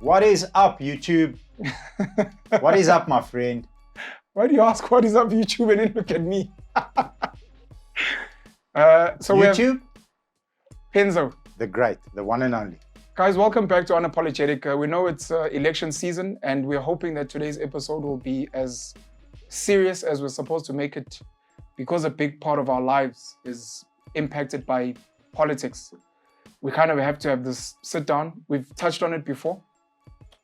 What is up, YouTube? What is up, my friend? Why do you ask what is up YouTube and then look at me? So we have YouTube, Penzo. the great, the one and only. Guys, welcome back to Unapologetic. We know it's election season and we're hoping that today's episode will be as serious as we're supposed to make it, because a big part of our lives is impacted by politics. We kind of have to have this sit down. We've touched on it before.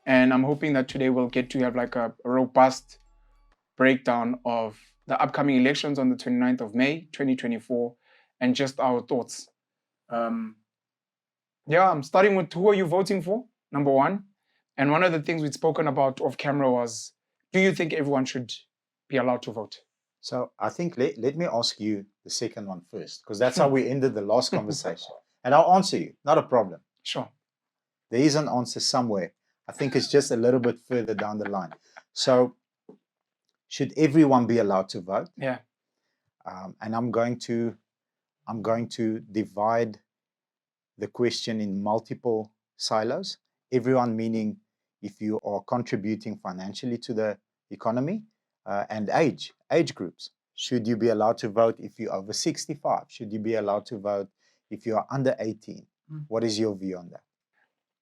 And I'm hoping that today we'll get to have like a robust breakdown of the upcoming elections on the 29th of May, 2024, and just our thoughts. I'm starting with who are you voting for, number one. And one of the things we'd spoken about off camera was, do you think everyone should be allowed to vote? So I think let me ask you the second one first, because that's how we ended the last conversation. And I'll answer you, not a problem. Sure. There is an answer somewhere. I think it's just a little bit further down the line. So should everyone be allowed to vote? Yeah. And I'm going to divide the question in multiple silos. Everyone meaning if you are contributing financially to the economy, and age groups. Should you be allowed to vote if you're over 65? Should you be allowed to vote if you are under 18? What is your view on that?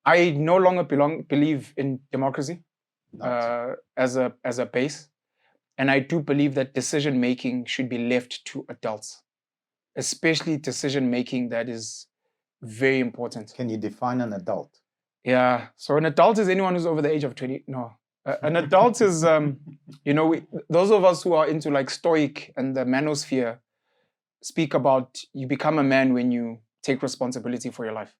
I no longer believe in democracy Nice. as a base. And I do believe that decision-making should be left to adults, especially decision-making that is very important. Can you define an adult? Yeah. So an adult is anyone who's over the age of 20. No. An adult is, those of us who are into like Stoic and the manosphere speak about you become a man when you take responsibility for your life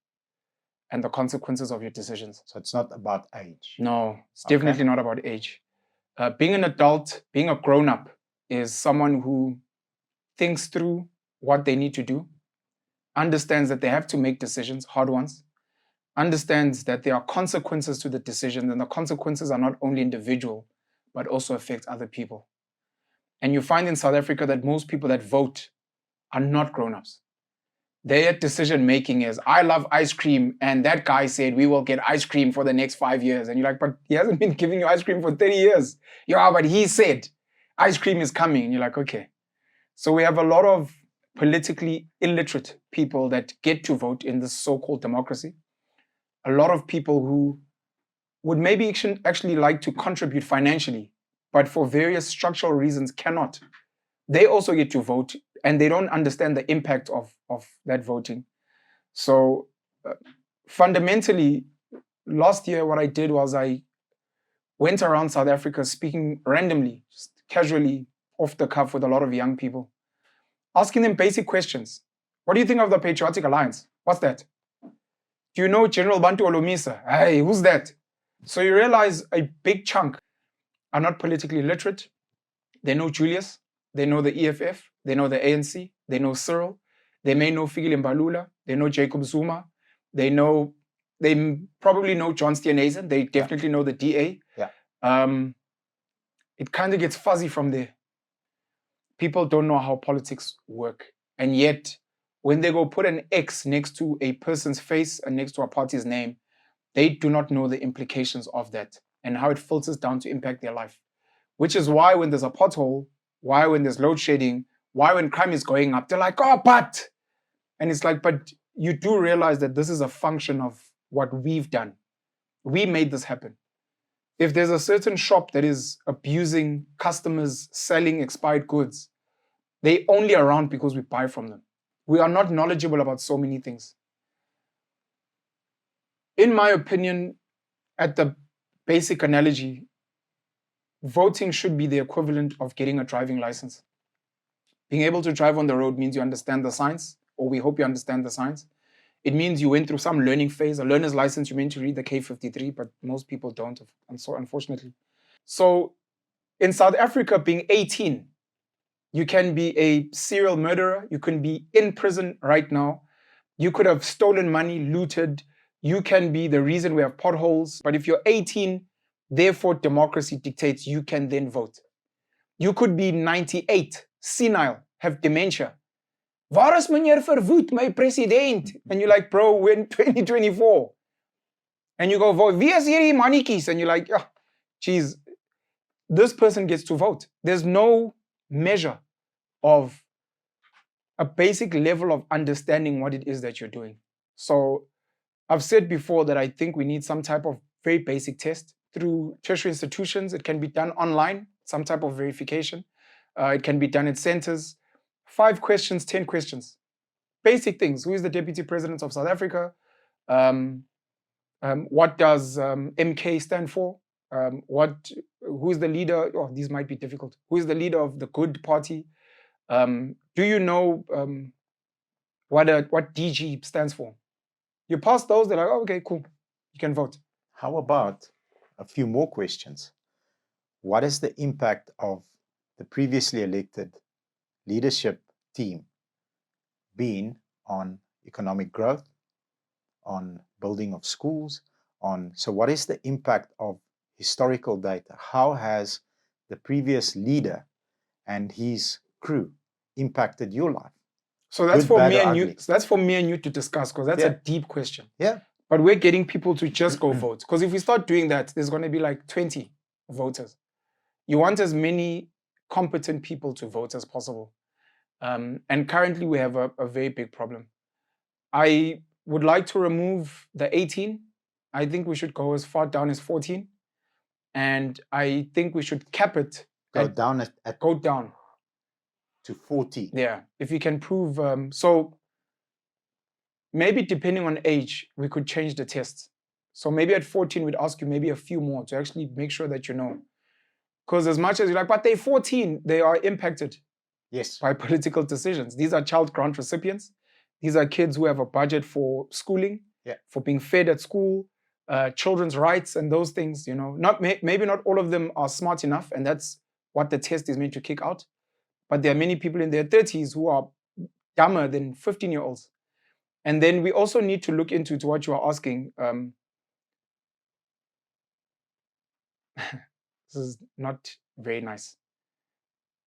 and the consequences of your decisions. So it's not about age. No, it's Okay. definitely not about age. Being an adult, being a grown-up is someone who thinks through what they need to do, understands that they have to make decisions, hard ones, understands that there are consequences to the decision, and the consequences are not only individual, but also affect other people. And you find in South Africa that most people that vote are not grown-ups. Their decision-making is, I love ice cream, and that guy said we will get ice cream for the next 5 years. And you're like, but he hasn't been giving you ice cream for 30 years. Yeah, but he said ice cream is coming. And you're like, okay. So we have a lot of politically illiterate people that get to vote in this so-called democracy. A lot of people who would maybe actually like to contribute financially, but for various structural reasons cannot. They also get to vote, and they don't understand the impact of that voting. So fundamentally, last year what I did was I went around South Africa speaking randomly, just casually, off the cuff with a lot of young people, asking them basic questions. What do you think of the Patriotic Alliance? What's that? Do you know General Bantu Olomisa? Hey, who's that? So you realize a big chunk are not politically literate. They know Julius. They know the EFF. They know the ANC. They know Cyril. They may know Fikile Mbalula. They know Jacob Zuma. They probably know John Steenhuisen. They definitely know the DA. Yeah. It kind of gets fuzzy from there. People don't know how politics work. And yet, when they go put an X next to a person's face and next to a party's name, they do not know the implications of that and how it filters down to impact their life. Which is why when there's a pothole, why when there's load shedding, why when crime is going up, they're like, oh, but. And it's like, but you do realize that this is a function of what we've done. We made this happen. If there's a certain shop that is abusing customers selling expired goods, they're only around because we buy from them. We are not knowledgeable about so many things. In my opinion, at the basic analogy, voting should be the equivalent of getting a driving license. Being able to drive on the road means you understand the signs, or we hope you understand the signs. It means you went through some learning phase. A learner's license, you meant to read the K53, but most people don't, unfortunately. So in South Africa, being 18, you can be a serial murderer. You can be in prison right now. You could have stolen money, looted. You can be the reason we have potholes. But if you're 18, therefore democracy dictates you can then vote. You could be 98, senile, have dementia, Waar is meneer Verwoerd, my president? And you're like, bro, we're in 2024. And you go vote. Wie is hierdie mannetjies? And you're like, oh, geez, this person gets to vote. There's no measure of a basic level of understanding what it is that you're doing. So I've said before that I think we need some type of very basic test through tertiary institutions. It can be done online, some type of verification. It can be done at centers. 5 questions, 10 questions. Basic things. Who is the Deputy President of South Africa? What does MK stand for? Who is the leader? Oh, these might be difficult. Who is the leader of the Good Party? Do you know what DG stands for? You pass those, they're like, oh, okay, cool. You can vote. How about a few more questions? What is the impact of the previously elected leadership team been on economic growth, on building of schools, so what is the impact of historical data? How has the previous leader and his crew impacted your life? So that's Good, for bad, me or and ugly? you. That's for me and you to discuss, because that's a deep question. Yeah. But we're getting people to just go vote. Because if we start doing that, there's going to be like 20 voters. You want as many competent people to vote as possible. And currently we have a very big problem. I would like to remove the 18. I think we should go as far down as 14. And I think we should cap it. Go down to 14. Yeah. If you can prove. So maybe depending on age, we could change the test. So maybe at 14, we'd ask you maybe a few more to actually make sure that you know. Because as much as you're like, but they're 14, they are impacted by political decisions. These are child grant recipients. These are kids who have a budget for schooling, for being fed at school, children's rights and those things, you know. Maybe not all of them are smart enough, and that's what the test is meant to kick out. But there are many people in their 30s who are dumber than 15-year-olds. And then we also need to look into what you are asking. This is not very nice.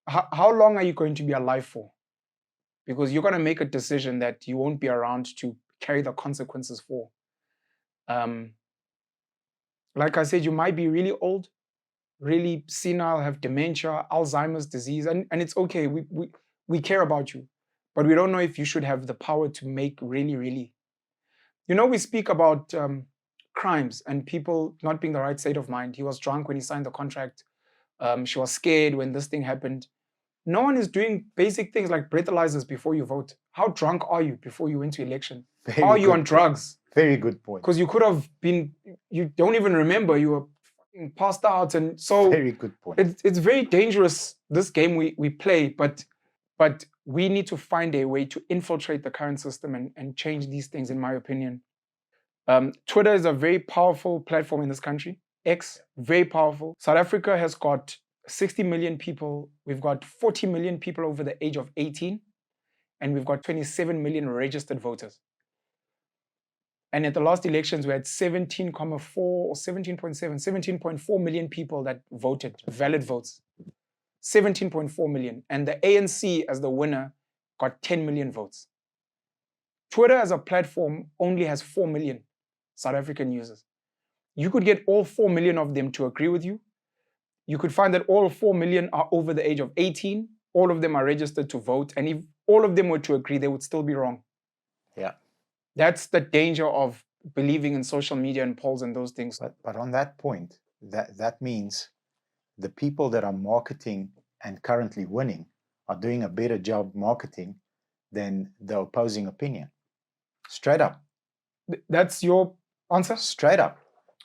How long are you going to be alive for? Because you're going to make a decision that you won't be around to carry the consequences for. Like I said, you might be really old, really senile, have dementia, Alzheimer's disease, and it's okay. We care about you, but we don't know if you should have the power to make really, really. You know, we speak about crimes and people not being the right state of mind. He was drunk when he signed the contract. She was scared when this thing happened. No one is doing basic things like breathalyzers before you vote. How drunk are you before you went to election? Are you on drugs? Very good point. Because you could have been, you don't even remember, you were passed out. And so very good point. It's very dangerous, this game we play, but we need to find a way to infiltrate the current system and change these things, in my opinion. Twitter is a very powerful platform in this country. X, very powerful. South Africa has got 60 million people. We've got 40 million people over the age of 18. And we've got 27 million registered voters. And at the last elections, we had 17.4 or 17.4 million people that voted, valid votes. 17.4 million. And the ANC, as the winner, got 10 million votes. Twitter as a platform only has 4 million South African users. You could get all 4 million of them to agree with you. You could find that all 4 million are over the age of 18. All of them are registered to vote. And if all of them were to agree, they would still be wrong. Yeah. That's the danger of believing in social media and polls and those things. But on that point, that means the people that are marketing and currently winning are doing a better job marketing than the opposing opinion. Straight up. That's your answer? Straight up.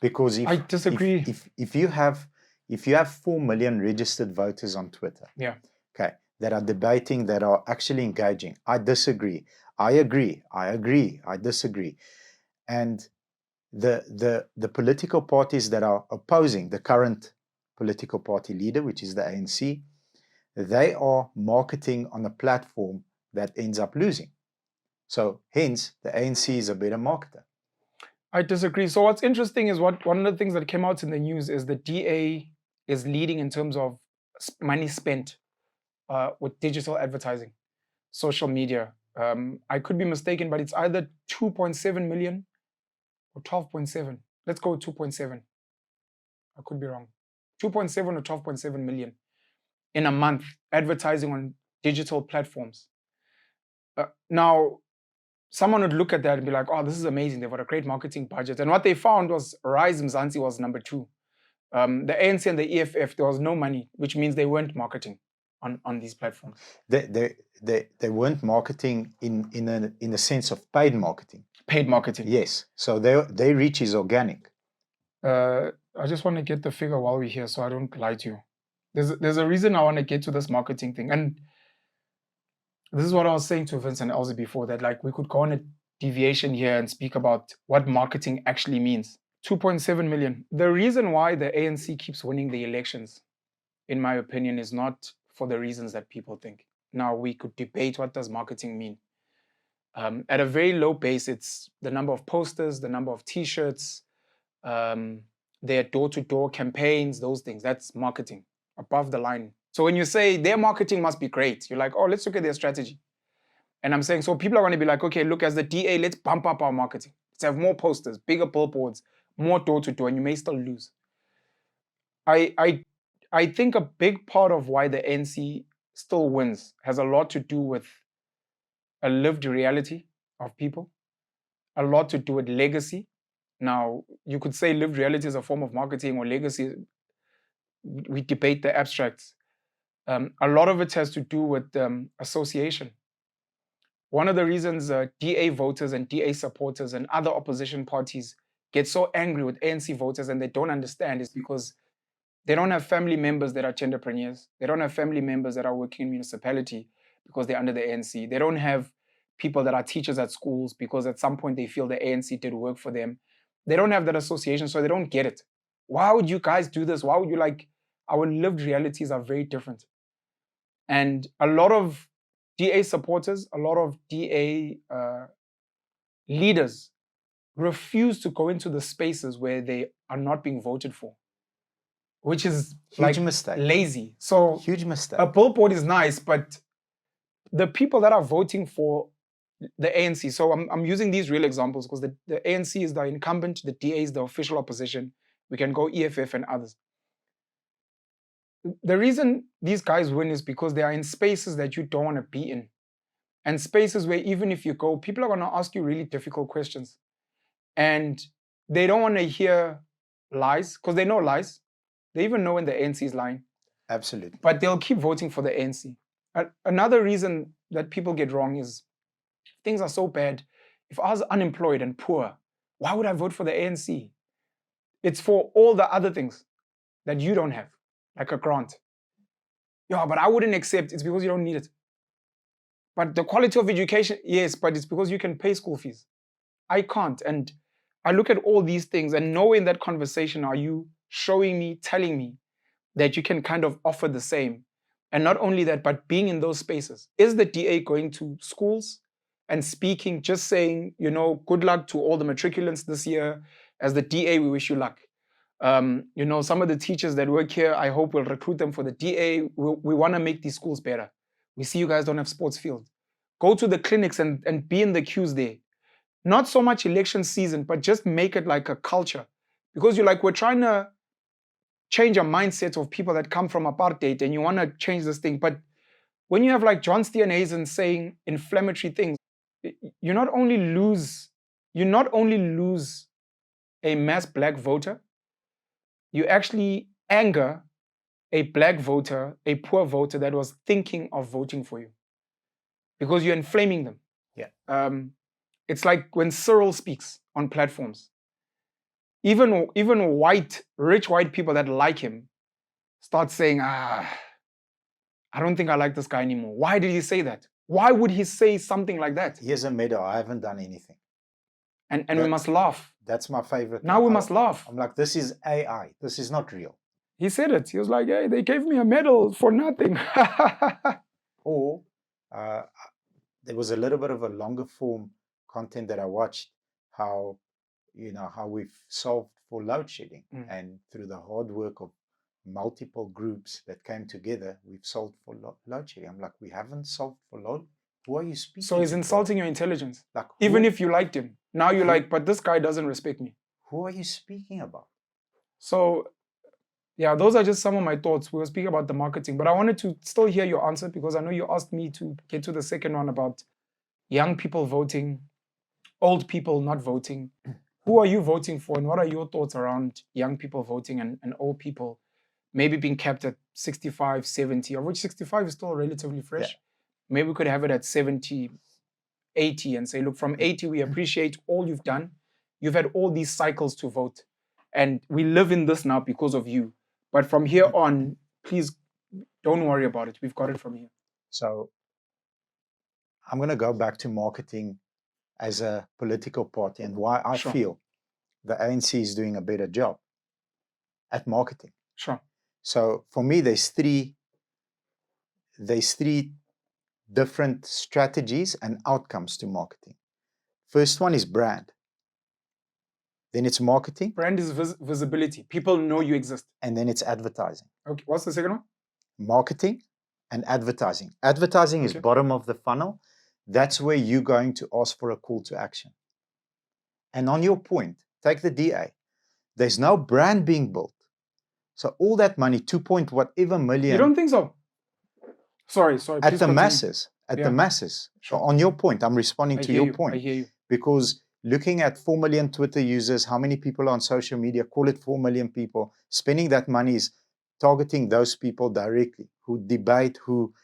Because I disagree. If you have 4 million registered voters on Twitter, okay, that are debating, that are actually engaging, I disagree. I agree. I disagree. And the political parties that are opposing the current political party leader, which is the ANC, they are marketing on a platform that ends up losing. So hence, the ANC is a better marketer. I disagree. So what's interesting is one of the things that came out in the news is the DA is leading in terms of money spent with digital advertising, social media. I could be mistaken, but it's either 2.7 million or 12.7. Let's go with 2.7. I could be wrong. 2.7 or 12.7 million in a month advertising on digital platforms. Now, someone would look at that and be like, oh, this is amazing. They've got a great marketing budget. And what they found was Rise Mzansi was number 2. The ANC and the EFF, there was no money, which means they weren't marketing on these platforms. They weren't marketing in a sense of paid marketing. Paid marketing. Yes. So their reach is organic. I just want to get the figure while we're here so I don't lie to you. There's a reason I want to get to this marketing thing. And this is what I was saying to Vince and Elsie before, that like we could go on a deviation here and speak about what marketing actually means. 2.7 million. The reason why the ANC keeps winning the elections, in my opinion, is not for the reasons that people think. Now, we could debate what does marketing mean. At a very low base, it's the number of posters, the number of T-shirts, their door-to-door campaigns, those things. That's marketing, above the line. So when you say their marketing must be great, you're like, oh, let's look at their strategy. And I'm saying, so people are going to be like, okay, look, as the DA, let's bump up our marketing. Let's have more posters, bigger billboards, more door-to-door, and you may still lose. I think a big part of why the NC still wins has a lot to do with a lived reality of people, a lot to do with legacy. Now, you could say lived reality is a form of marketing, or legacy. We debate the abstracts. A lot of it has to do with association. One of the reasons DA voters and DA supporters and other opposition parties get so angry with ANC voters and they don't understand is because they don't have family members that are entrepreneurs. They don't have family members that are working in municipality because they're under the ANC. They don't have people that are teachers at schools because at some point they feel the ANC did work for them. They don't have that association, so they don't get it. Why would you guys do this? Why would you like... Our lived realities are very different. And a lot of DA supporters, a lot of DA leaders refuse to go into the spaces where they are not being voted for, which is huge mistake. Lazy. So huge mistake. A billboard is nice, but the people that are voting for the ANC, so I'm using these real examples because the ANC is the incumbent, the DA is the official opposition. We can go EFF and others. The reason these guys win is because they are in spaces that you don't want to be in. And spaces where even if you go, people are going to ask you really difficult questions. And they don't want to hear lies, because they know lies. They even know when the ANC is lying. Absolutely. But they'll keep voting for the ANC. Another reason that people get wrong is things are so bad. If I was unemployed and poor, why would I vote for the ANC? It's for all the other things that you don't have, like a grant. Yeah, but I wouldn't accept. It's because you don't need it. But the quality of education, yes, but it's because you can pay school fees. I can't. And I look at all these things, and knowing that conversation, are you showing me, telling me that you can kind of offer the same? And not only that, but being in those spaces. Is the DA going to schools and speaking, just saying, you know, good luck to all the matriculants this year. As the DA, we wish you luck. You know, some of the teachers that work here, I hope we'll recruit them for the DA. We want to make these schools better. We see you guys don't have sports fields. Go to the clinics and be in the queues there. Not so much election season, but just make it like a culture. Because we're trying to change a mindset of people that come from apartheid, and you want to change this thing. But when you have like John Steenhuisen saying inflammatory things, you not only lose a mass black voter, you actually anger a black voter, a poor voter that was thinking of voting for you, because you're inflaming them. Yeah. It's like when Cyril speaks on platforms. Even rich white people that like him start saying, I don't think I like this guy anymore. Why did he say that? Why would he say something like that? Here's a medal. I haven't done anything. And we must laugh. That's my favorite. Now we must laugh. I'm like, this is AI. This is not real. He said it. He was like, hey, they gave me a medal for nothing. Or there was a little bit of a longer form content that I watched, how we've solved for load shedding. And through the hard work of multiple groups that came together, we've solved for load shedding. I'm like, we haven't solved for Who are you speaking So he's to, bro? insulting your intelligence. Like, Even who, if you liked him. Now you're like, but this guy doesn't respect me. who are you speaking about? So, yeah, those are just some of my thoughts. We were speaking about the marketing, but I wanted to still hear your answer because I know you asked me to get to the second one about young people voting, old people not voting. Who are you voting for, and what are your thoughts around young people voting and old people maybe being capped at 65, 70, of which 65 is still relatively fresh. Yeah. Maybe we could have it at 70, 80 and say, look, from 80, we appreciate all you've done. You've had all these cycles to vote. And we live in this now because of you. But from here on, please don't worry about it. We've got it from here. So I'm going to go back to marketing as a political party and why I Sure. feel the ANC is doing a better job at marketing. Sure. So for me, there's three different strategies and outcomes to marketing. First one is brand. Then it's marketing. Brand is visibility. People know you exist. And then it's advertising. Okay. What's the second one? Marketing and advertising. Advertising is bottom of the funnel. That's where you're going to ask for a call to action. And on your point, take the DA. There's no brand being built. So all that money, 2 point whatever million. You don't think so? Sorry. At the masses. At the masses. Sure. So on your point, I'm responding to your point. I hear you. Because looking at 4 million Twitter users, how many people are on social media, call it 4 million people, spending that money is targeting those people directly who debate, who.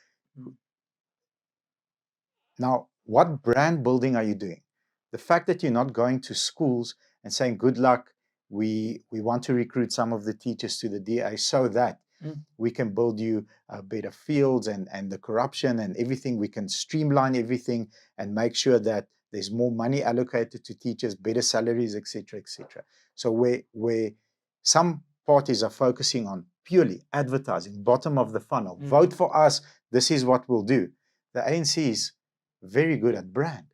Now, what brand building are you doing? The fact that you're not going to schools and saying, good luck, we want to recruit some of the teachers to the DA so that we can build you better fields and the corruption and everything. We can streamline everything and make sure that there's more money allocated to teachers, better salaries, etc., etc. So where some parties are focusing on purely advertising, bottom of the funnel, vote for us, this is what we'll do. The ANC is very good at brand,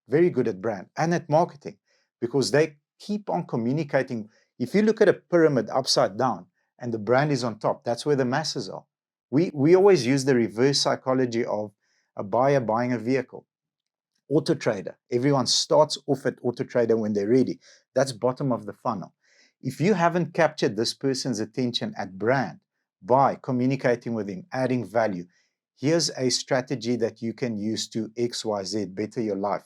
very good at brand and at marketing because they keep on communicating. If you look at a pyramid upside down and the brand is on top, that's where the masses are. We always use the reverse psychology of a buyer buying a vehicle. Auto trader, everyone starts off at auto trader when they're ready. That's bottom of the funnel. If you haven't captured this person's attention at brand by communicating with him, adding value, here's a strategy that you can use to XYZ, better your life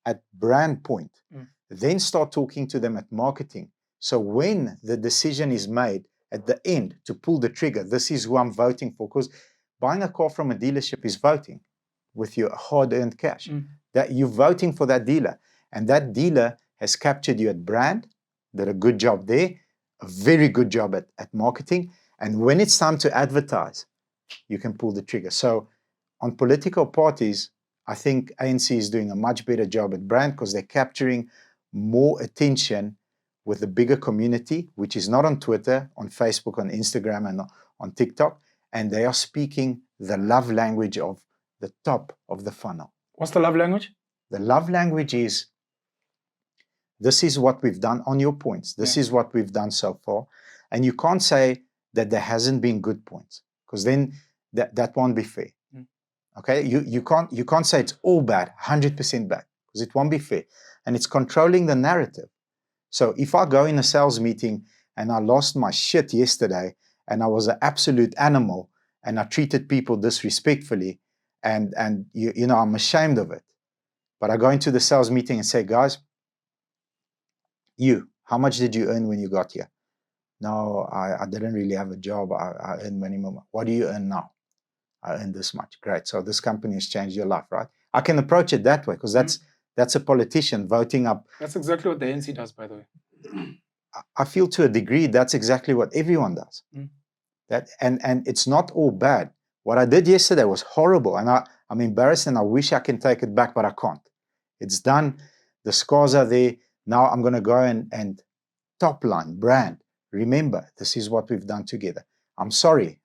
at brand point. Then start talking to them at marketing. So when the decision is made at the end to pull the trigger, this is who I'm voting for. Because buying a car from a dealership is voting with your hard-earned cash. That you're voting for that dealer. And that dealer has captured you at brand, did a good job there, a very good job at marketing. And when it's time to advertise, you can pull the trigger. So on political parties, I think ANC is doing a much better job at brand because they're capturing more attention with a bigger community, which is not on Twitter, on Facebook, on Instagram, and on TikTok. And they are speaking the love language of the top of the funnel. What's the love language? The love language is, this is what we've done on your points. This is what we've done so far. And you can't say that there hasn't been good points because then that won't be fair. Okay, you can't say it's all bad, 100% bad, because it won't be fair. And it's controlling the narrative. So if I go in a sales meeting and I lost my shit yesterday and I was an absolute animal and I treated people disrespectfully and you know, I'm ashamed of it. But I go into the sales meeting and say, guys, how much did you earn when you got here? No, I didn't really have a job. I earned minimum. What do you earn now? I earn this much. Great. So this company has changed your life, right? I can approach it that way because that's a politician voting up. That's exactly what the ANC does, by the way. I feel to a degree that's exactly what everyone does. And it's not all bad. What I did yesterday was horrible, and I'm embarrassed, and I wish I can take it back, but I can't. It's done. The scars are there. Now I'm going to go and top line, brand. Remember, this is what we've done together. I'm sorry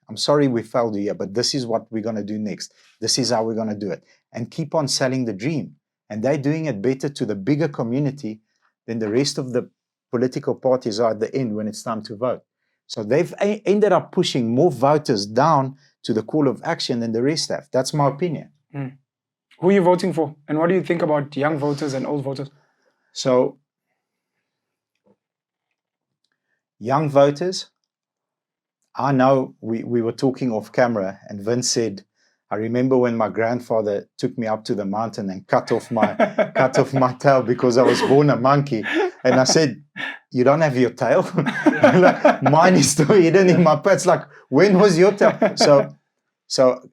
we failed you here, but this is what we're going to do next. This is how we're going to do it. And keep on selling the dream. And they're doing it better to the bigger community than the rest of the political parties are at the end when it's time to vote. So they've ended up pushing more voters down to the call of action than the rest have. That's my opinion. Who are you voting for? And what do you think about young voters and old voters? So, young voters, I know we were talking off camera, and Vince said, I remember when my grandfather took me up to the mountain and cut off my tail because I was born a monkey. And I said, you don't have your tail? Like, mine is still hidden in my pants. Like, when was your tail? So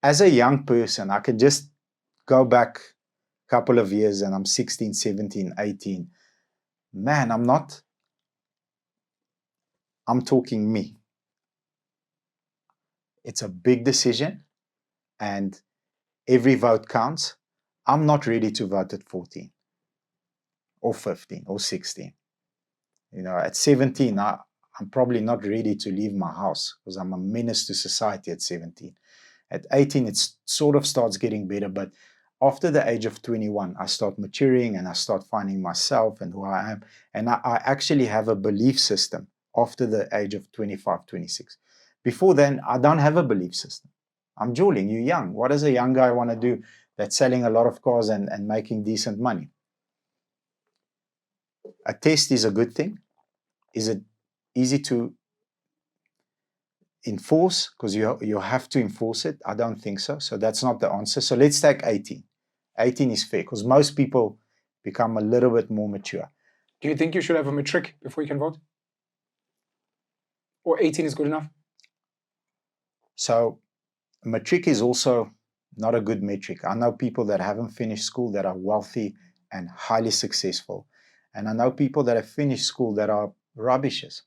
as a young person, I can just go back a couple of years and I'm 16, 17, 18. Man, I'm talking me. It's a big decision and every vote counts. I'm not ready to vote at 14 or 15 or 16. At 17, I'm probably not ready to leave my house because I'm a menace to society at 17. At 18, it sort of starts getting better, but after the age of 21, I start maturing and I start finding myself and who I am. And I actually have a belief system after the age of 25, 26. Before then, I don't have a belief system. I'm Julian, you're young. What does a young guy want to do that's selling a lot of cars and making decent money? A test is a good thing. Is it easy to enforce? Because you have to enforce it. I don't think so. So that's not the answer. So let's take 18. 18 is fair because most people become a little bit more mature. Do you think you should have a matric before you can vote? Or 18 is good enough? So matric is also not a good metric. I know people that haven't finished school that are wealthy and highly successful. And I know people that have finished school that are rubbishes.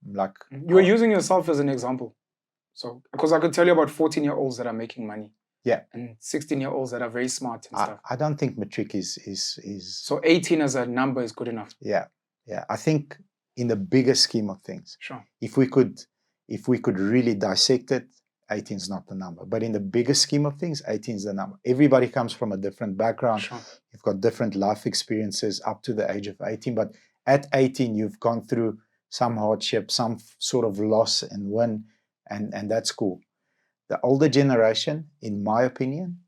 Like, you're using yourself as an example. So, because I could tell you about 14-year-olds that are making money. Yeah. And 16-year-olds that are very smart and stuff. I don't think matric is. So 18 as a number is good enough. Yeah. I think in the bigger scheme of things, sure. If we could really dissect it, 18 is not the number. But in the bigger scheme of things, 18 is the number. Everybody comes from a different background. Sure. You've got different life experiences up to the age of 18. But at 18, you've gone through some hardship, some sort of loss and win, and that's cool. The older generation, in my opinion,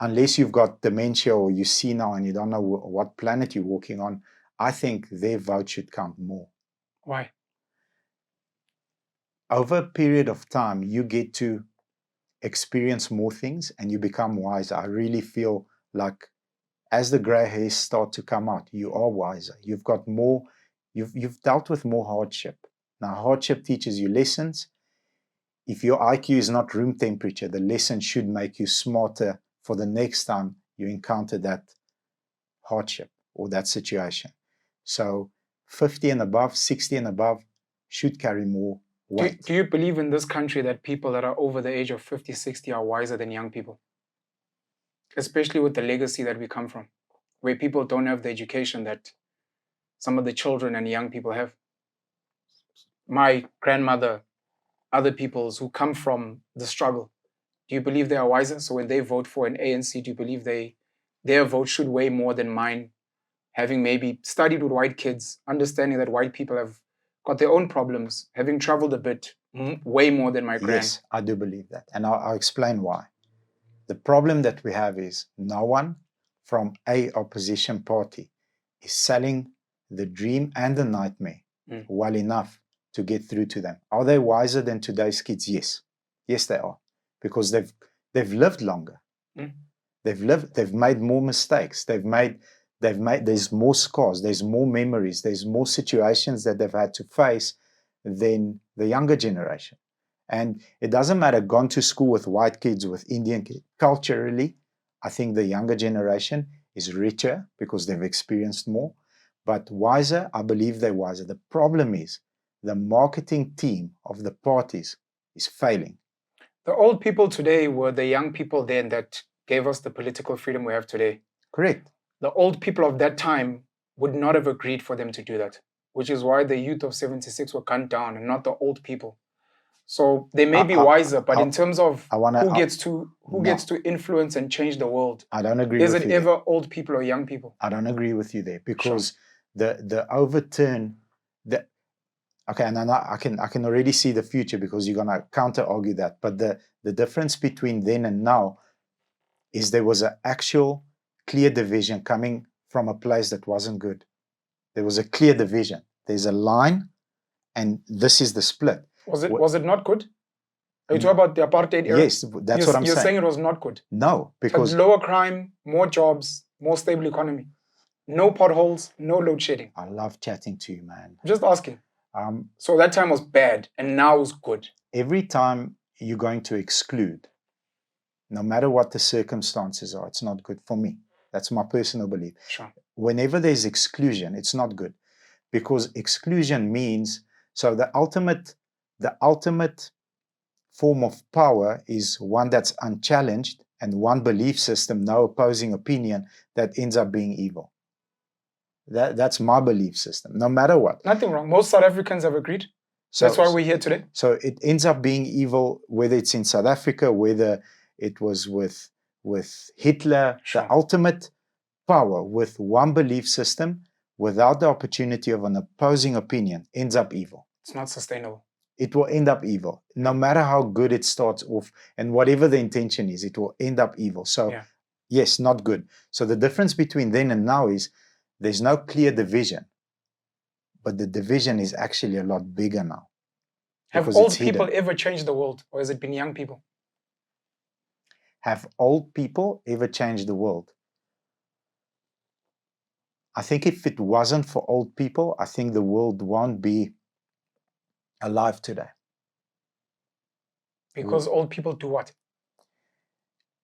unless you've got dementia or you see now and you don't know what planet you're walking on, I think their vote should count more. Why? Over a period of time, you get to experience more things and you become wiser. I really feel like as the gray hairs start to come out, you are wiser. You've got more, you've dealt with more hardship. Now, hardship teaches you lessons. If your IQ is not room temperature, the lesson should make you smarter for the next time you encounter that hardship or that situation. So 50 and above, 60 and above should carry more weight. Do you believe in this country that people that are over the age of 50, 60 are wiser than young people? Especially with the legacy that we come from, where people don't have the education that some of the children and young people have. My grandmother, other peoples who come from the struggle, do you believe they are wiser? So when they vote for an ANC, do you believe their vote should weigh more than mine, having maybe studied with white kids, understanding that white people have got their own problems, having traveled a bit, way more than my grand? Yes, I do believe that. And I'll explain why. The problem that we have is no one from a opposition party is selling the dream and the nightmare well enough to get through to them. Are they wiser than today's kids? Yes. Yes, they are. Because they've lived longer. They've made more mistakes. There's more scars, there's more memories, there's more situations that they've had to face than the younger generation. And it doesn't matter, gone to school with white kids, with Indian kids. Culturally, I think the younger generation is richer because they've experienced more. But wiser, I believe they're wiser. The problem is the marketing team of the parties is failing. The old people today were the young people then that gave us the political freedom we have today. Correct. The old people of that time would not have agreed for them to do that, which is why the youth of 76 were gunned down and not the old people. So they may be wiser, but in terms of who gets to influence and change the world, I don't agree with you. Is it ever old people or young people? I don't agree with you there because the overturn the okay, and I can already see the future because you're gonna counter argue that. But the difference between then and now is there was an actual clear division coming from a place that wasn't good. There was a clear division. There's a line, and this is the split. Was it not good? Are you talking about the apartheid era? Yes, that's what I'm saying. You're saying it was not good. No, because lower crime, more jobs, more stable economy, no potholes, no load shedding. I love chatting to you, man. I'm just asking. So that time was bad, and now is good. Every time you're going to exclude, no matter what the circumstances are, it's not good for me. That's my personal belief. Sure. Whenever there's exclusion, it's not good, because exclusion means, so the ultimate form of power is one that's unchallenged, and one belief system, no opposing opinion, that ends up being evil. That's my belief system, no matter what. Nothing wrong. Most South Africans have agreed. That's why we're here today. So it ends up being evil, whether it's in South Africa, whether it was with Hitler. Sure. The ultimate power with one belief system without the opportunity of an opposing opinion ends up evil. It's not sustainable. It will end up evil. No matter how good it starts off and whatever the intention is, it will end up evil. So yes, not good. So the difference between then and now is there's no clear division, but the division is actually a lot bigger now. Have old people ever changed the world, or has it been young people? Have old people ever changed the world? I think if it wasn't for old people, I think the world won't be alive today. Because old people do what?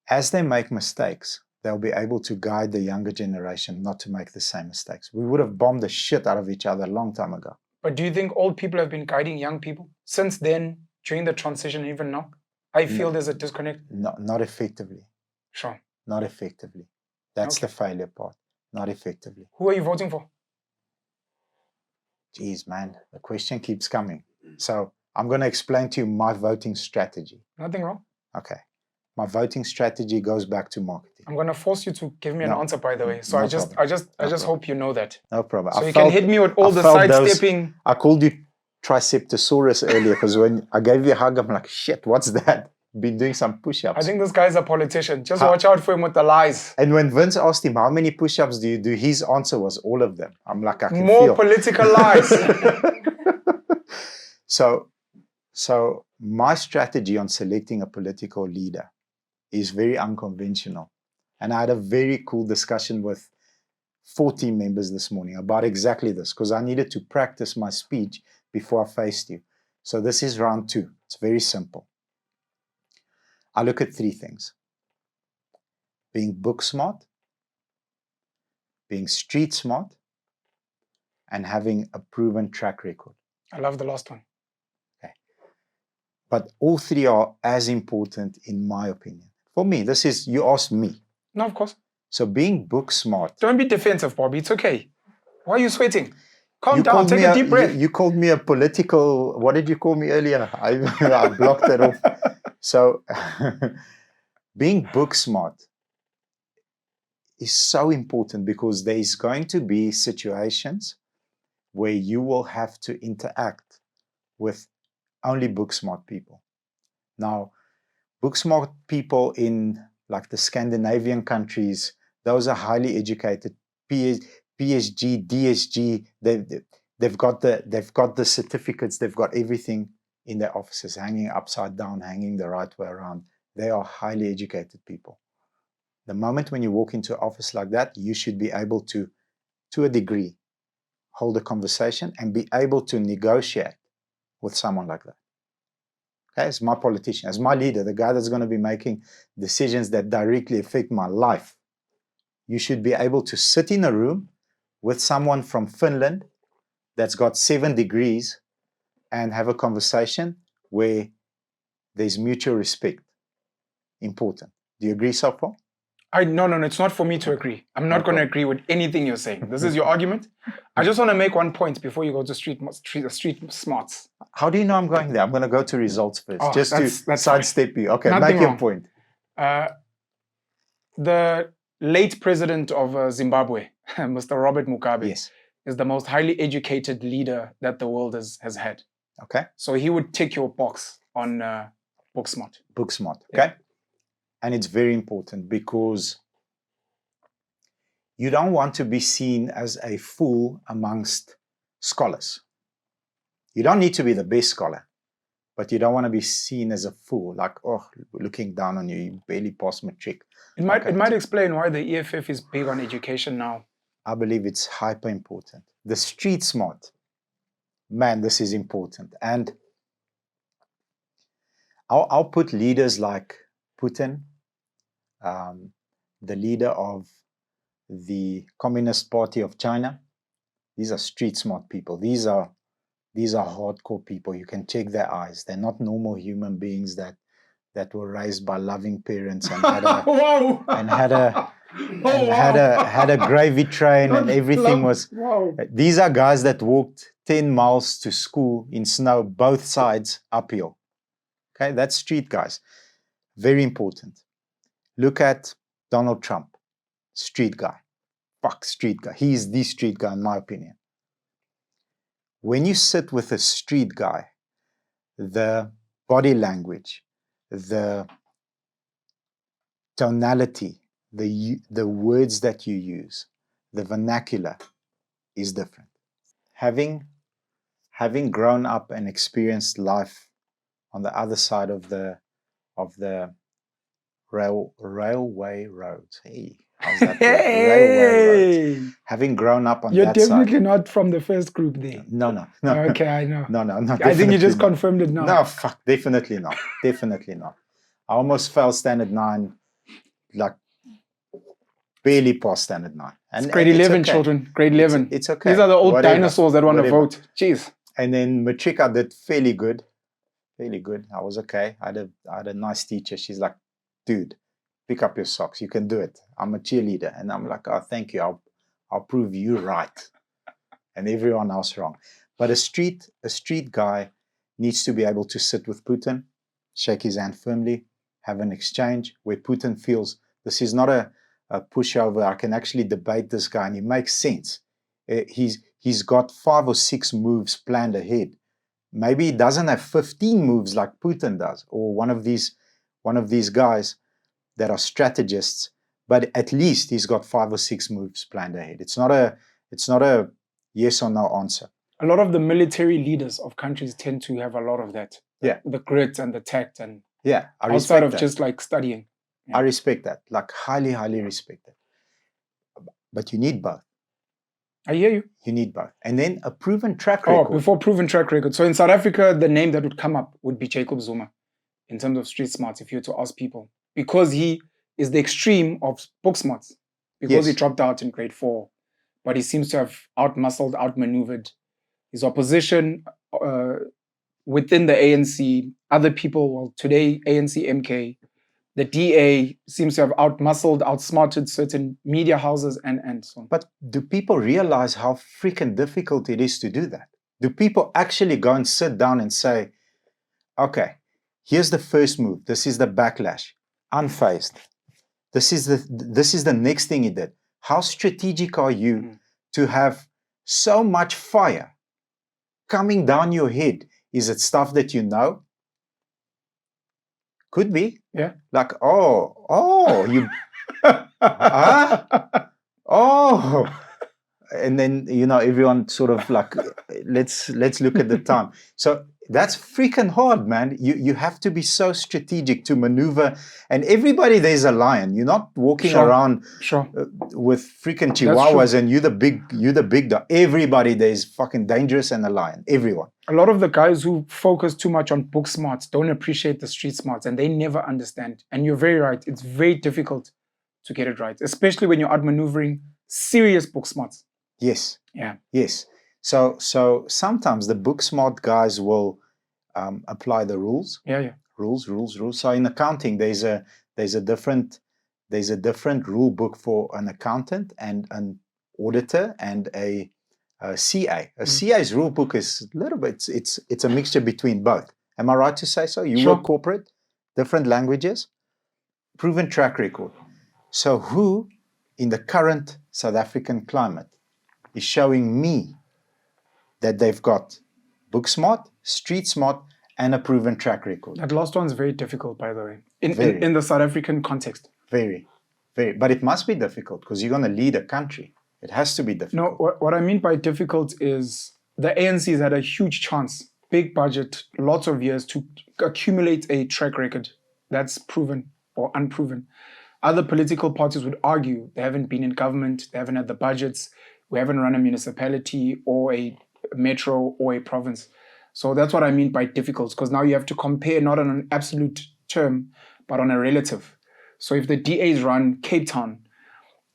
As they make mistakes, they'll be able to guide the younger generation not to make the same mistakes. We would have bombed the shit out of each other a long time ago. But do you think old people have been guiding young people since then, during the transition, even now? I feel there's a disconnect. No, not effectively. Sure. Not effectively. That's the failure part. Not effectively. Who are you voting for? Jeez, man, the question keeps coming. So I'm going to explain to you my voting strategy. Nothing wrong. Okay. My voting strategy goes back to marketing. I'm going to force you to give me an answer, by the way. So No I just hope you know that. No problem. So you can hit me with all the sidestepping. I called you Triceptosaurus earlier because when I gave you a hug, I'm like, shit, what's that? Been doing some push-ups. I think this guy's a politician. Just watch out for him with the lies. And when Vince asked him, how many push-ups do you do? His answer was all of them. I'm like, I can More feel. Political lies. So my strategy on selecting a political leader is very unconventional. And I had a very cool discussion with 4 team members this morning about exactly this, because I needed to practice my speech before I faced you. So this is round 2. It's very simple. I look at 3 things: being book smart, being street smart, and having a proven track record. I love the last one. Okay. But all 3 are as important in my opinion. For me, this is, you asked me. No, of course. So being book smart. Don't be defensive, Bobby. It's okay. Why are you sweating? Calm down. Take a deep breath. You called me a political, what did you call me earlier? I blocked that off. So being book smart is so important because there is going to be situations where you will have to interact with only book smart people. Now, book smart people in like the Scandinavian countries, those are highly educated, PSG, DSG, they've got the certificates, they've got everything in their offices, hanging upside down, hanging the right way around. They are highly educated people. The moment when you walk into an office like that, you should be able to a degree, hold a conversation and be able to negotiate with someone like that. Okay, as my politician, as my leader, the guy that's going to be making decisions that directly affect my life, you should be able to sit in a room with someone from Finland that's got 7 degrees and have a conversation where there's mutual respect. Important. Do you agree so far? No, it's not for me to agree. I'm not going to agree with anything you're saying. This is your argument. I just want to make one point before you go to street smarts. How do you know I'm going there? I'm going to go to results first, that's sidestep you. Okay, Nothing make your wrong. point. The late president of Zimbabwe, Mr. Robert Mugabe, Yes. is the most highly educated leader that the world has had. Okay. So he would tick your box on book smart. Book smart. Okay. And it's very important because you don't want to be seen as a fool amongst scholars. You don't need to be the best scholar, but you don't want to be seen as a fool, like, oh, looking down on you, you barely passed matric. It might explain why the EFF is big on education now. I believe it's hyper important. The street smart, man, this is important. And I'll put leaders like Putin, the leader of the Communist Party of China. These are street smart people. These are hardcore people. You can check their eyes. They're not normal human beings that were raised by loving parents and had a wow. and had a gravy train and everything was. Wow. These are guys that walked 10 miles to school in snow, both sides uphill. Okay, that's street guys. Very important. Look at Donald Trump, street guy. Fuck, street guy. He is the street guy, in my opinion. When you sit with a street guy, the body language, the tonality, the words that you use, the vernacular is different. Having grown up and experienced life on the other side of the railway roads. Hey, how's that? Railway roads. Having grown up on You're that side. You're definitely not from the first group there. No. Okay, I know. No. I think you just confirmed it now. No, fuck, definitely not. Definitely not. I almost fell standard 9, like barely past standard 9. And it's grade 11, okay. children. Grade 11. It's okay. These are the old Whatever. dinosaurs that want to vote. Jeez. And then matric, I did fairly good. I was okay. I had a nice teacher. She's like, dude, pick up your socks. You can do it. I'm a cheerleader. And I'm like, oh, thank you. I'll prove you right and everyone else wrong. But a street guy needs to be able to sit with Putin, shake his hand firmly, have an exchange where Putin feels this is not a pushover. I can actually debate this guy and he makes sense. He's got 5 or 6 moves planned ahead. Maybe he doesn't have 15 moves like Putin does, or one of these guys that are strategists, but at least he's got 5 or 6 moves planned ahead. It's not a yes or no answer. A lot of the military leaders of countries tend to have a lot of that. Yeah. The grit and the tact and I outside of that. just like studying. Yeah. I respect that. Like highly, highly respect it. But you need both. I hear you. You need both. And then a proven track record. Oh, before proven track record. So in South Africa, the name that would come up would be Jacob Zuma in terms of street smarts, if you were to ask people. Because he is the extreme of book smarts. Because he dropped out in grade 4. But he seems to have outmuscled, outmaneuvered his opposition within the ANC. Other people, well, today, ANC MK, the DA seems to have outmuscled, outsmarted certain media houses and so on. But do people realize how freaking difficult it is to do that? Do people actually go and sit down and say, okay, here's the first move. This is the backlash. Unfazed. This is the next thing he did. How strategic are you to have so much fire coming down your head? Is it stuff that you know? Could be. Yeah. Like, you and then everyone sort of like let's look at the time. So that's freaking hard, man. You have to be so strategic to maneuver, and everybody there's a lion. You're not walking around with freaking chihuahuas and you're the big dog. Everybody there's fucking dangerous and a lion. Everyone. A lot of the guys who focus too much on book smarts don't appreciate the street smarts, and they never understand. And you're very right. It's very difficult to get it right, especially when you're outmaneuvering serious book smarts. Yes. Yeah. Yes. So sometimes the book smart guys will apply the rules. Yeah. Rules. So in accounting, there's a different rule book for an accountant and an auditor and a CA. A CA's rule book is a little bit. It's a mixture between both. Am I right to say so? You work corporate, different languages, proven track record. So who in the current South African climate is showing me that they've got book smart, street smart, and a proven track record? That last one's very difficult, by the way. in the South African context. Very. But it must be difficult because you're going to lead a country. It has to be difficult. No, what I mean by difficult is the ANC has had a huge chance, big budget, lots of years to accumulate a track record that's proven or unproven. Other political parties would argue they haven't been in government, they haven't had the budgets, we haven't run a municipality or a metro or a province. So that's what I mean by difficult, because now you have to compare not on an absolute term, but on a relative. So if the DAs run Cape Town,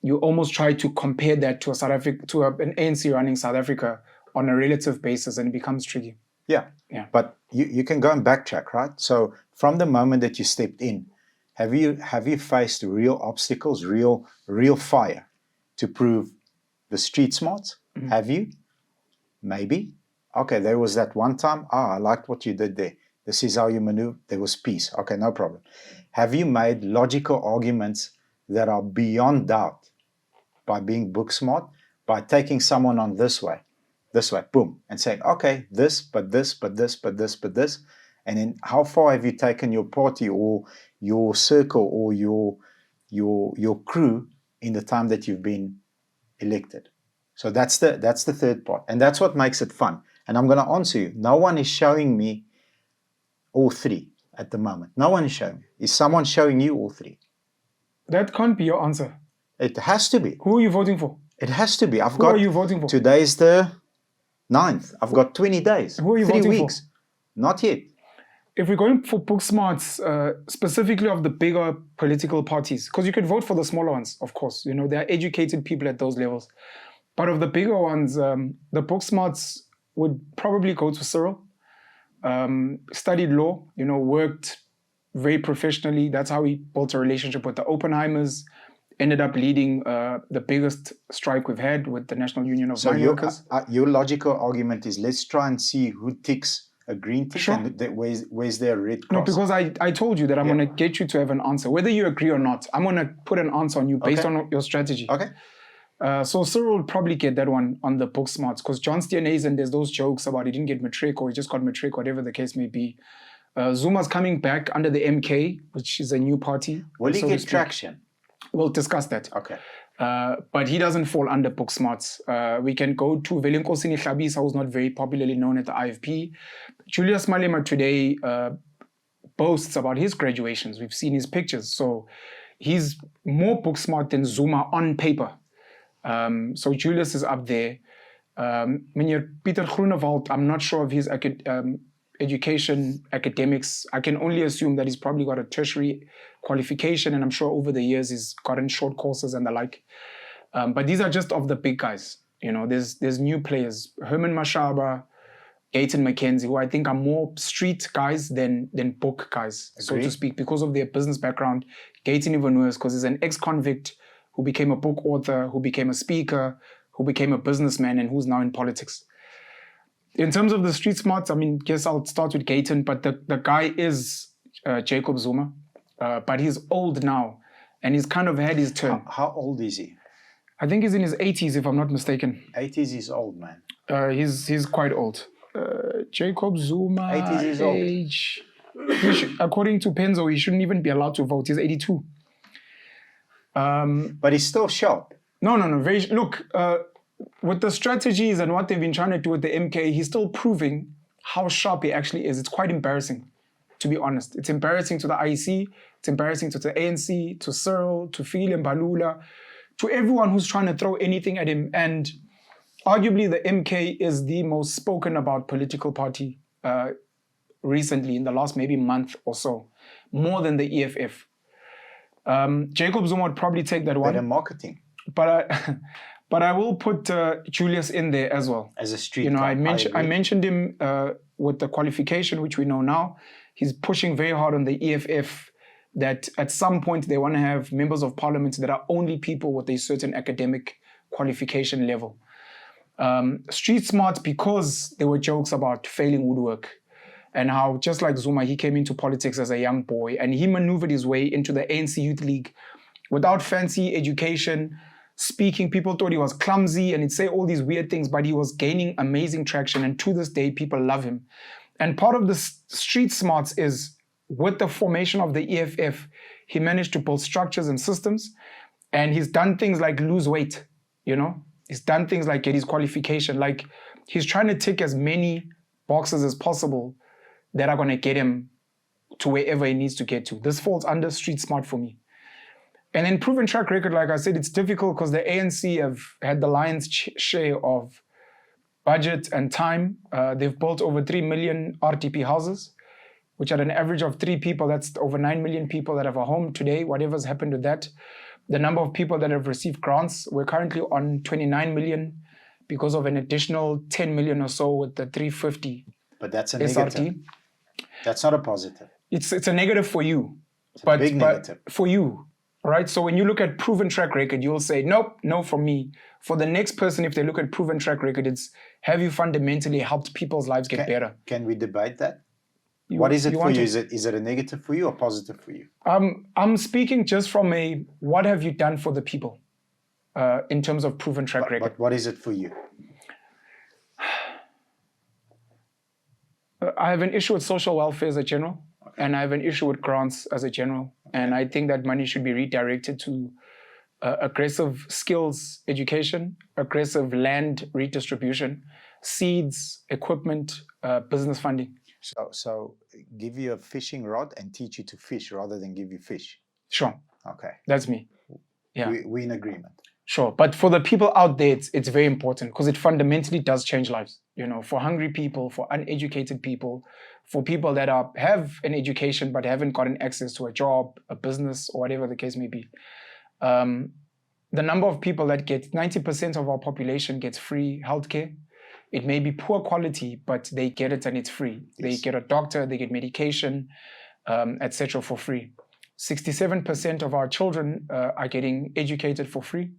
you almost try to compare that to an ANC running South Africa on a relative basis, and it becomes tricky. Yeah. But you can go and backtrack, right? So from the moment that you stepped in, have you faced real obstacles, real fire to prove the street smarts? Mm-hmm. Have you? Maybe. Okay, there was that one time. I liked what you did there. This is how you maneuver. There was peace. Okay, no problem. Have you made logical arguments that are beyond doubt by being book smart, by taking someone on this way, boom, and saying, okay, this, but this, but this, but this, but this. And then how far have you taken your party or your circle or your crew in the time that you've been elected? So that's the third part. And that's what makes it fun. And I'm going to answer you. No one is showing me all three at the moment. No one is showing me. Is someone showing you all three? That can't be your answer. It has to be. Who are you voting for? It has to be. Who are you voting for? Today's the 9th. I've got 20 days. Who are you 3 voting weeks. for? Not yet. If we're going for book smarts, specifically of the bigger political parties, because you could vote for the smaller ones, of course. You know, there are educated people at those levels. But of the bigger ones, the book smarts would probably go to Cyril. Studied law, you know, worked very professionally. That's how he built a relationship with the Oppenheimers. Ended up leading the biggest strike we've had with the National Union of Mine Workers. Your logical argument is let's try and see who ticks a green tick, sure. And where's their red cross? No, because I told you that I'm going to get you to have an answer. Whether you agree or not, I'm going to put an answer on you based on your strategy. Okay. So Cyril will probably get that one on the book smarts, because John Steenhuisen, there's those jokes about he didn't get matric or he just got matric, whatever the case may be. Zuma's coming back under the MK, which is a new party. Will he get traction? We'll discuss that. Okay. But he doesn't fall under book smarts. We can go to Velenkosini Hlabisa, who's not very popularly known at the IFP. Julius Malema today boasts about his graduations. We've seen his pictures. So he's more book smart than Zuma on paper. So Julius is up there. Meneer Pieter Groenewald, I'm not sure of his education, academics. I can only assume that he's probably got a tertiary qualification, and I'm sure over the years he's gotten short courses and the like. But these are just of the big guys. You know, there's new players. Herman Mashaba, Gayton McKenzie, who I think are more street guys than book guys, so to speak, because of their business background. Gayton even worse, because he's an ex-convict who became a book author, who became a speaker, who became a businessman, and who's now in politics. In terms of the street smarts, I mean, guess I'll start with Gayton, but the guy is Jacob Zuma, but he's old now, and he's kind of had his turn. How old is he? I think he's in his 80s, if I'm not mistaken. 80s is old, man. He's quite old. Jacob Zuma 80s is age. According to Penzo, he shouldn't even be allowed to vote. He's 82. But he's still sharp. No. Look, with the strategies and what they've been trying to do with the MK, he's still proving how sharp he actually is. It's quite embarrassing, to be honest. It's embarrassing to the IEC, it's embarrassing to the ANC, to Cyril, to Fikile Mbalula, to everyone who's trying to throw anything at him. And arguably the MK is the most spoken about political party recently, in the last maybe month or so, more than the EFF. Jacob Zuma would probably take that one. Better marketing. But I will put Julius in there as well. As a street guy. You know, I mentioned him with the qualification, which we know now. He's pushing very hard on the EFF that at some point they want to have members of parliament that are only people with a certain academic qualification level. Street smart, because there were jokes about failing woodwork and how, just like Zuma, he came into politics as a young boy and he maneuvered his way into the ANC Youth League without fancy education, speaking. People thought he was clumsy and he'd say all these weird things, but he was gaining amazing traction. And to this day, people love him. And part of the street smarts is with the formation of the EFF, he managed to build structures and systems, and he's done things like lose weight, He's done things like get his qualification. Like, he's trying to tick as many boxes as possible that are going to get him to wherever he needs to get to. This falls under street smart for me. And then proven track record, like I said, it's difficult because the ANC have had the lion's share of budget and time. They've built over 3 million RTP houses, which at an average of 3 people, that's over 9 million people that have a home today, whatever's happened with that. The number of people that have received grants, we're currently on 29 million because of an additional 10 million or so with the 350 But that's a SRT. negative. That's not a positive. It's a negative for you. It's a big negative. For you, right? So when you look at proven track record, you'll say, nope, no from me. For the next person, if they look at proven track record, it's have you fundamentally helped people's lives get better? Can we debate that? What is it for you? Is it a negative for you or positive for you? I'm speaking just from a what have you done for the people in terms of proven track record. But what is it for you? I have an issue with social welfare as a general, and I have an issue with grants as a general. And I think that money should be redirected to aggressive skills education, aggressive land redistribution, seeds, equipment, business funding. So give you a fishing rod and teach you to fish rather than give you fish. Sure. Okay. That's me. Yeah. We're in agreement. Sure. But for the people out there, it's very important because it fundamentally does change lives. For hungry people, for uneducated people, for people that have an education but haven't gotten access to a job, a business, or whatever the case may be. The number of people that get 90% of our population gets free healthcare. It may be poor quality, but they get it and it's free. Yes. They get a doctor, they get medication, etc. for free. 67% of our children are getting educated for free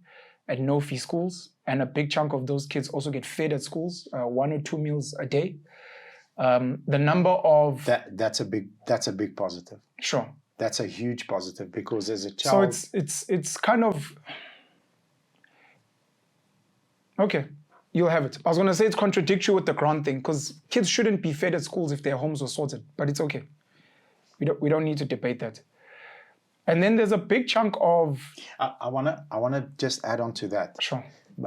at no-fee schools, and a big chunk of those kids also get fed at schools, 1 or 2 meals a day. The number of that's a big positive. Sure, that's a huge positive because as a child, so it's kind of okay. You'll have it. I was going to say it's contradictory with the grant thing because kids shouldn't be fed at schools if their homes were sorted, but it's okay. We don't need to debate that. And then there's a big chunk of... I wanna just add on to that. Sure.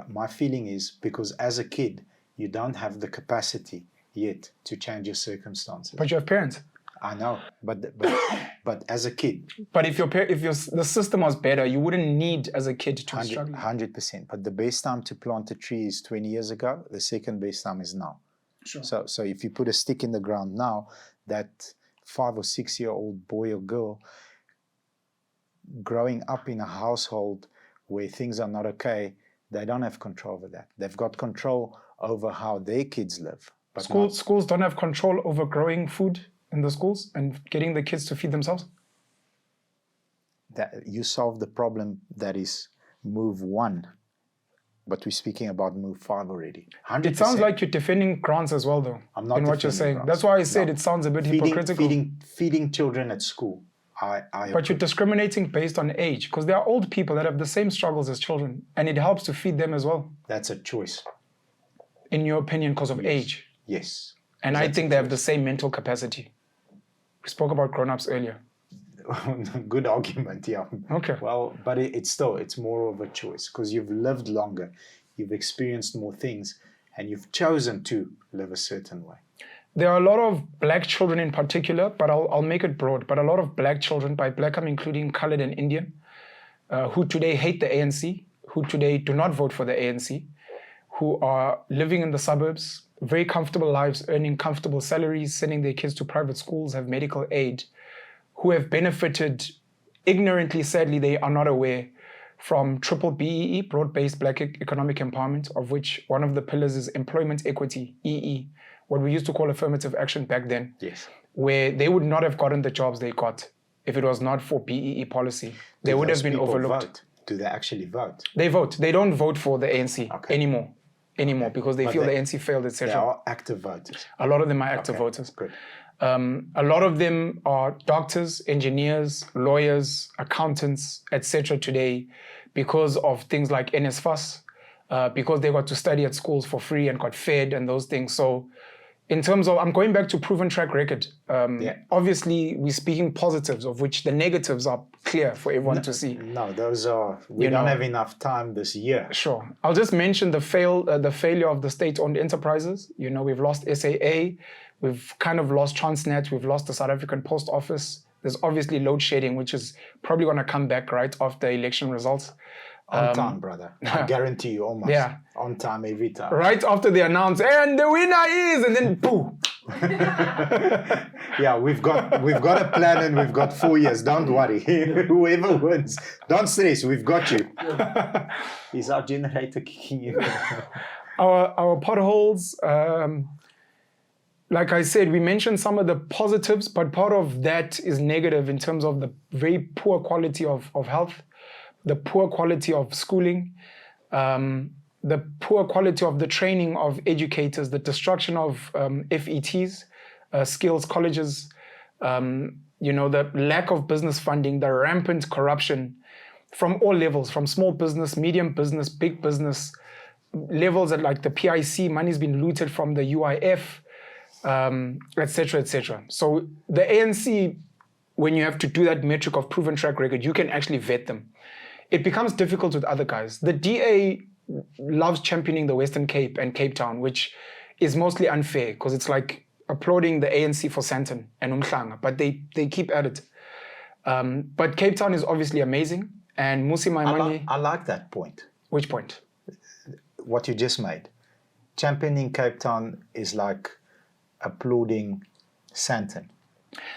My feeling is because as a kid, you don't have the capacity yet to change your circumstances. But you have parents. I know, but as a kid. But if the system was better, you wouldn't need as a kid to struggle. 100%. But the best time to plant a tree is 20 years ago. The second best time is now. Sure. So if you put a stick in the ground now, that 5 or 6 year old boy or girl growing up in a household where things are not okay, they don't have control over that. They've got control over how their kids live. But schools don't have control over growing food in the schools and getting the kids to feed themselves? That you solve the problem that is move 1, but we're speaking about move 5 already. 100%. It sounds like you're defending grants as well, though. I'm not in what you're saying. Grants. That's why I said it sounds a bit hypocritical. Feeding children at school. But you're discriminating based on age because there are old people that have the same struggles as children, and it helps to feed them as well. That's a choice. In your opinion, because of age? Yes. And I think they have the same mental capacity. We spoke about grown-ups earlier. Good argument, yeah. Okay. Well, but it's more of a choice because you've lived longer, you've experienced more things, and you've chosen to live a certain way. There are a lot of black children in particular, but I'll make it broad, but a lot of black children, by black I'm including colored and Indian, who today hate the ANC, who today do not vote for the ANC, who are living in the suburbs, very comfortable lives, earning comfortable salaries, sending their kids to private schools, have medical aid, who have benefited ignorantly, sadly, they are not aware, from triple BEE, broad-based black economic empowerment, of which one of the pillars is employment equity, EE, what we used to call affirmative action back then, yes, where they would not have gotten the jobs they got if it was not for BEE policy. They would have been overlooked. Vote? Do they actually vote? They vote. They don't vote for the ANC anymore because they feel the ANC failed, etc. They are active voters. A lot of them are active voters. Good. A lot of them are doctors, engineers, lawyers, accountants, etc. today because of things like NSFAS, because they got to study at schools for free and got fed and those things. So In terms of, I'm going back to proven track record. Obviously, we're speaking positives, of which the negatives are clear for everyone to see. No, those are, we don't have enough time this year. Sure. I'll just mention the failure of the state-owned enterprises. We've lost SAA, we've kind of lost Transnet, we've lost the South African Post Office. There's obviously load shedding, which is probably going to come back right after election results. On time, brother. I guarantee you, almost. Yeah. On time, every time. Right after they announce, and the winner is, and then boo. Yeah, we've got a plan and we've got 4 years. Don't worry. Whoever wins, don't stress. We've got you. Is our generator kicking in? Our potholes. Like I said, we mentioned some of the positives, but part of that is negative in terms of the very poor quality of health, the poor quality of schooling, the poor quality of the training of educators, the destruction of FETs, skills colleges, the lack of business funding, the rampant corruption from all levels, from small business, medium business, big business, levels at like the PIC, money's been looted from the UIF, etc., etc. So the ANC, when you have to do that metric of proven track record, you can actually vet them. It becomes difficult with other guys. The DA loves championing the Western Cape and Cape Town, which is mostly unfair because it's like applauding the ANC for Sandton and Umhlanga, but they keep at it. But Cape Town is obviously amazing, and Musi Maimane... I like that point. Which point? What you just made. Championing Cape Town is like applauding Sandton.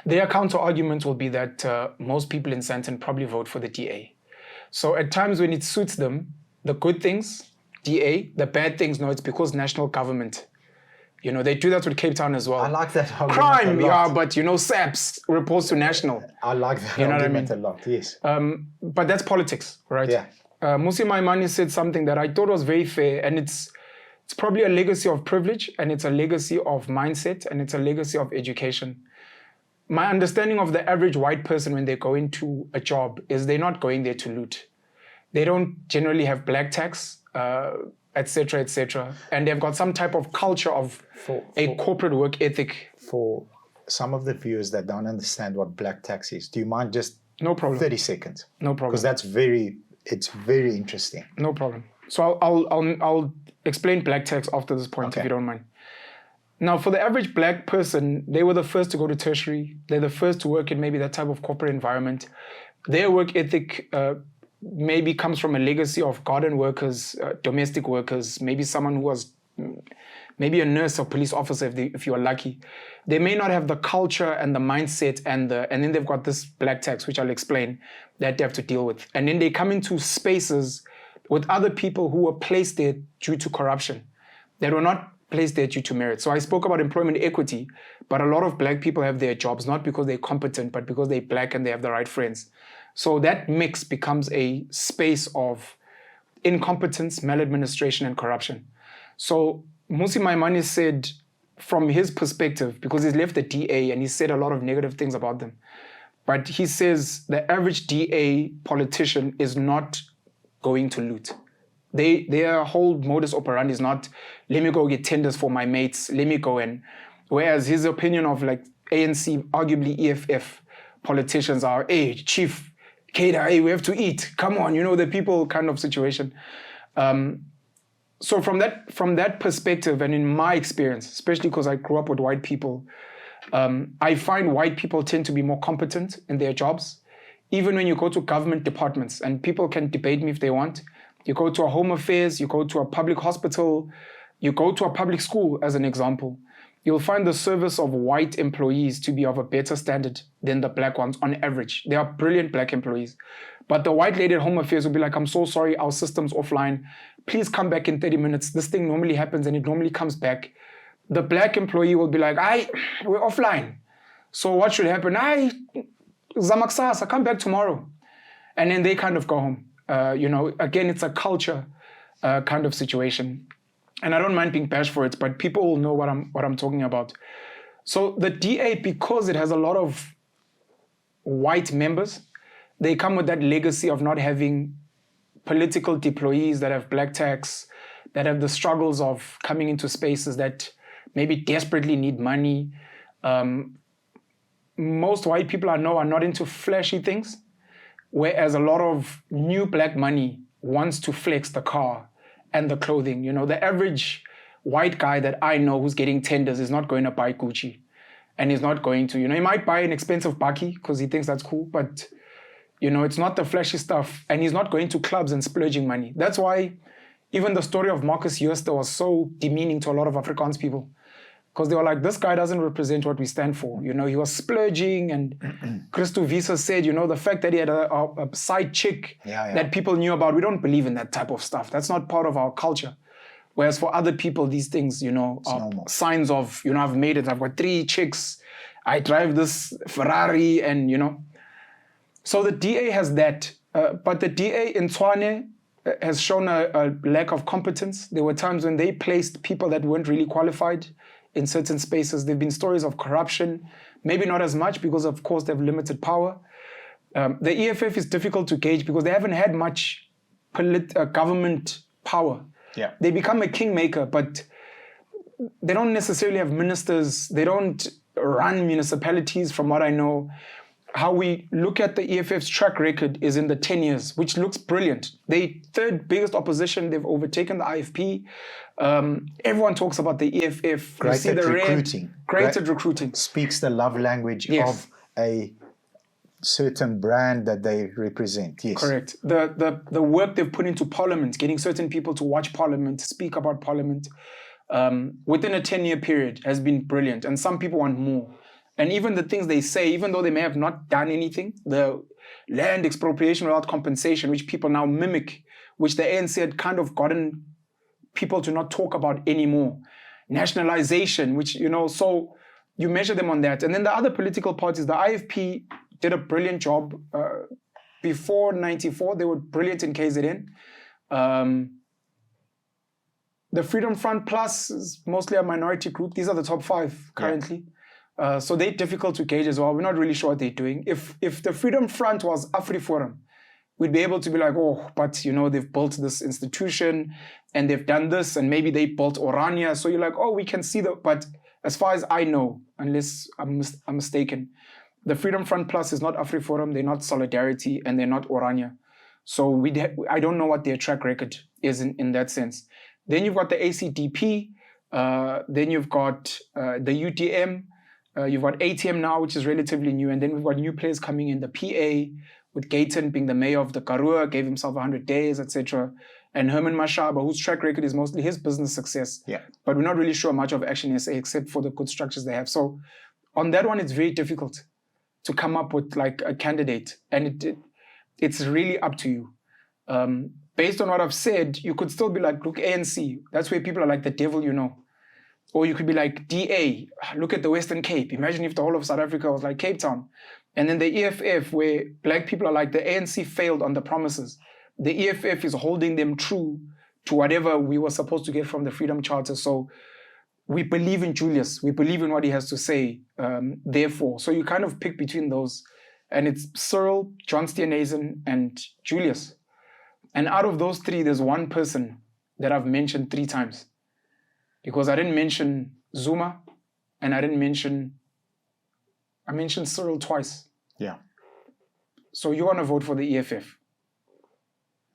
Their counter-argument will be that most people in Sandton probably vote for the DA. So at times when it suits them, the good things, DA, the bad things, no, it's because national government. They do that with Cape Town as well. I like that argument Crime, a lot. yeah, but SAPS reports to national. I like that argument a lot, yes. But that's politics, right? Yeah. Musi Maimane said something that I thought was very fair, and it's probably a legacy of privilege, and it's a legacy of mindset, and it's a legacy of education. My understanding of the average white person when they go into a job is they're not going there to loot. They don't generally have black tax, etc., etc. And they've got some type of culture of a corporate work ethic. For some of the viewers that don't understand what black tax is, do you mind just no problem 30 seconds? No problem. Because it's very interesting. No problem. So I'll explain black tax after this point, if you don't mind. Now, for the average black person, they were the first to go to tertiary. They're the first to work in maybe that type of corporate environment. Their work ethic maybe comes from a legacy of garden workers, domestic workers, maybe someone who was maybe a nurse or police officer if you are lucky. They may not have the culture and the mindset and then they've got this black tax, which I'll explain, that they have to deal with. And then they come into spaces with other people who were placed there due to corruption. They were not placed there due to merit. So I spoke about employment equity, but a lot of black people have their jobs, not because they're competent, but because they're black and they have the right friends. So that mix becomes a space of incompetence, maladministration, and corruption. So Musi Maimane said, from his perspective, because he's left the DA and he said a lot of negative things about them, but he says the average DA politician is not going to loot. Their whole modus operandi is not, let me go get tenders for my mates, let me go and... Whereas his opinion of like ANC, arguably EFF politicians are, hey, chief, Kada, hey, we have to eat. Come on, the people kind of situation. So from that perspective, and in my experience, especially because I grew up with white people, I find white people tend to be more competent in their jobs. Even when you go to government departments, and people can debate me if they want, you go to a home affairs, you go to a public hospital, you go to a public school, as an example, you'll find the service of white employees to be of a better standard than the black ones on average. They are brilliant black employees. But the white lady at home affairs will be like, I'm so sorry, our system's offline. Please come back in 30 minutes. This thing normally happens and it normally comes back. The black employee will be like, we're offline. So what should happen? Zamaksasa, come back tomorrow. And then they kind of go home. Again, it's a culture kind of situation. And I don't mind being bashed for it, but people will know what I'm talking about. So the DA, because it has a lot of white members, they come with that legacy of not having political deployees that have black tax, that have the struggles of coming into spaces that maybe desperately need money. Most white people I know are not into flashy things, whereas a lot of new black money wants to flex the car and the clothing. You know, the average white guy that I know who's getting tenders is not going to buy Gucci. And he's not going to, he might buy an expensive Baki because he thinks that's cool, but, it's not the flashy stuff. And he's not going to clubs and splurging money. That's why even the story of Marcus Jooste was so demeaning to a lot of Afrikaans people. Because they were like, this guy doesn't represent what we stand for. He was splurging. And Christo Visa said, the fact that he had a side chick that people knew about, we don't believe in that type of stuff. That's not part of our culture. Whereas for other people, these things, are normal. Signs of, I've made it. I've got 3 chicks. I drive this Ferrari and, So the DA has that. But the DA in Tshwane has shown a lack of competence. There were times when they placed people that weren't really qualified in certain spaces. There have been stories of corruption, maybe not as much because, of course, they have limited power. The EFF is difficult to gauge because they haven't had much government power. Yeah. They become a kingmaker, but they don't necessarily have ministers. They don't run municipalities, from what I know. How we look at the EFF's track record is in the 10 years, which looks brilliant. They third biggest opposition. They've overtaken the IFP. Everyone talks about the EFF. Greater recruiting. Greater recruiting. Speaks the love language of a certain brand that they represent. Yes. Correct. The work they've put into Parliament, getting certain people to watch Parliament, speak about Parliament, within a 10-year period has been brilliant. And some people want more. And even the things they say, even though they may have not done anything, the land expropriation without compensation, which people now mimic, which the ANC had kind of gotten people to not talk about anymore. Nationalization, which, so you measure them on that. And then the other political parties, the IFP did a brilliant job. Before 94, they were brilliant in KZN. The Freedom Front Plus is mostly a minority group. These are the top 5 currently. Yeah. So they're difficult to gauge as well. We're not really sure what they're doing. If the Freedom Front was AfriForum, we'd be able to be like, oh, but they've built this institution and they've done this and maybe they built Orania. So you're like, oh, we can see that. But as far as I know, unless I'm mistaken, the Freedom Front Plus is not AfriForum, they're not Solidarity, and they're not Orania. So I don't know what their track record is in that sense. Then you've got the ACDP, then you've got the UTM, you've got ATM now, which is relatively new, and then we've got new players coming in, the PA, with Gayton being the mayor of the Karoo, gave himself 100 days, etc. And Herman Mashaba, whose track record is mostly his business success. Yeah. But we're not really sure much of Action SA except for the good structures they have. So on that one, it's very difficult to come up with like a candidate. And it's really up to you. Based on what I've said, you could still be like, look, ANC, that's where people are like the devil, Or you could be like, DA, look at the Western Cape. Imagine if the whole of South Africa was like Cape Town. And then the EFF, where black people are like, the ANC failed on the promises. The EFF is holding them true to whatever we were supposed to get from the Freedom Charter. So we believe in Julius. We believe in what he has to say, therefore. So you kind of pick between those. And it's Cyril, John Steenhuisen, and Julius. And out of those 3, there's one person that I've mentioned 3 times. Because I didn't mention Zuma, and I mentioned Cyril twice. Yeah. So you want to vote for the EFF?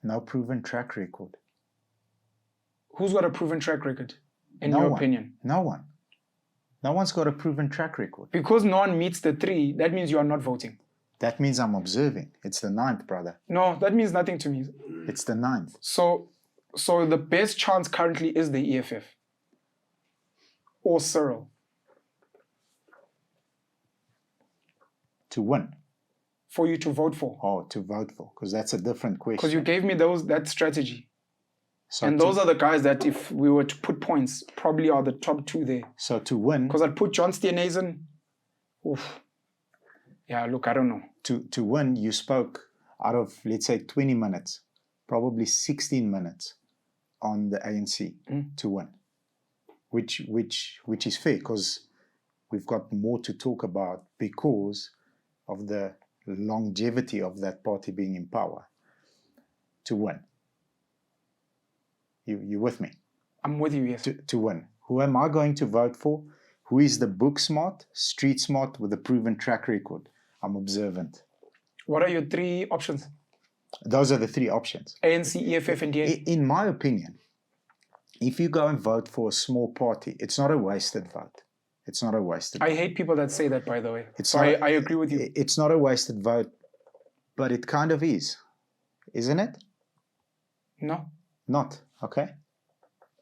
No proven track record. Who's got a proven track record, in your opinion? No one. No one's got a proven track record. Because no one meets the 3, that means you are not voting. That means I'm observing. It's the 9th, brother. No, that means nothing to me. It's the 9th. So the best chance currently is the EFF. Or Cyril. To win. For you to vote for. Oh, to vote for, because that's a different question. Because you gave me that strategy. So and those are the guys that if we were to put points, probably are the top 2 there. So to win. Because I'd put John Steenhuisen. Oof. Yeah, look, I don't know. To win, you spoke out of, let's say, 20 minutes, probably 16 minutes on the ANC to win. Which is fair, because we've got more to talk about because of the longevity of that party being in power to win. You with me? I'm with you, yes. To win. Who am I going to vote for? Who is the book smart, street smart with a proven track record? I'm observant. What are your three options? Those are the three options. ANC, EFF, and DA. In my opinion, if you go and vote for a small party, it's not a wasted vote. It's not a wasted vote. I hate people that say that, by the way. I agree with you. It's not a wasted vote, but it kind of is. Isn't it? No. Not. Okay.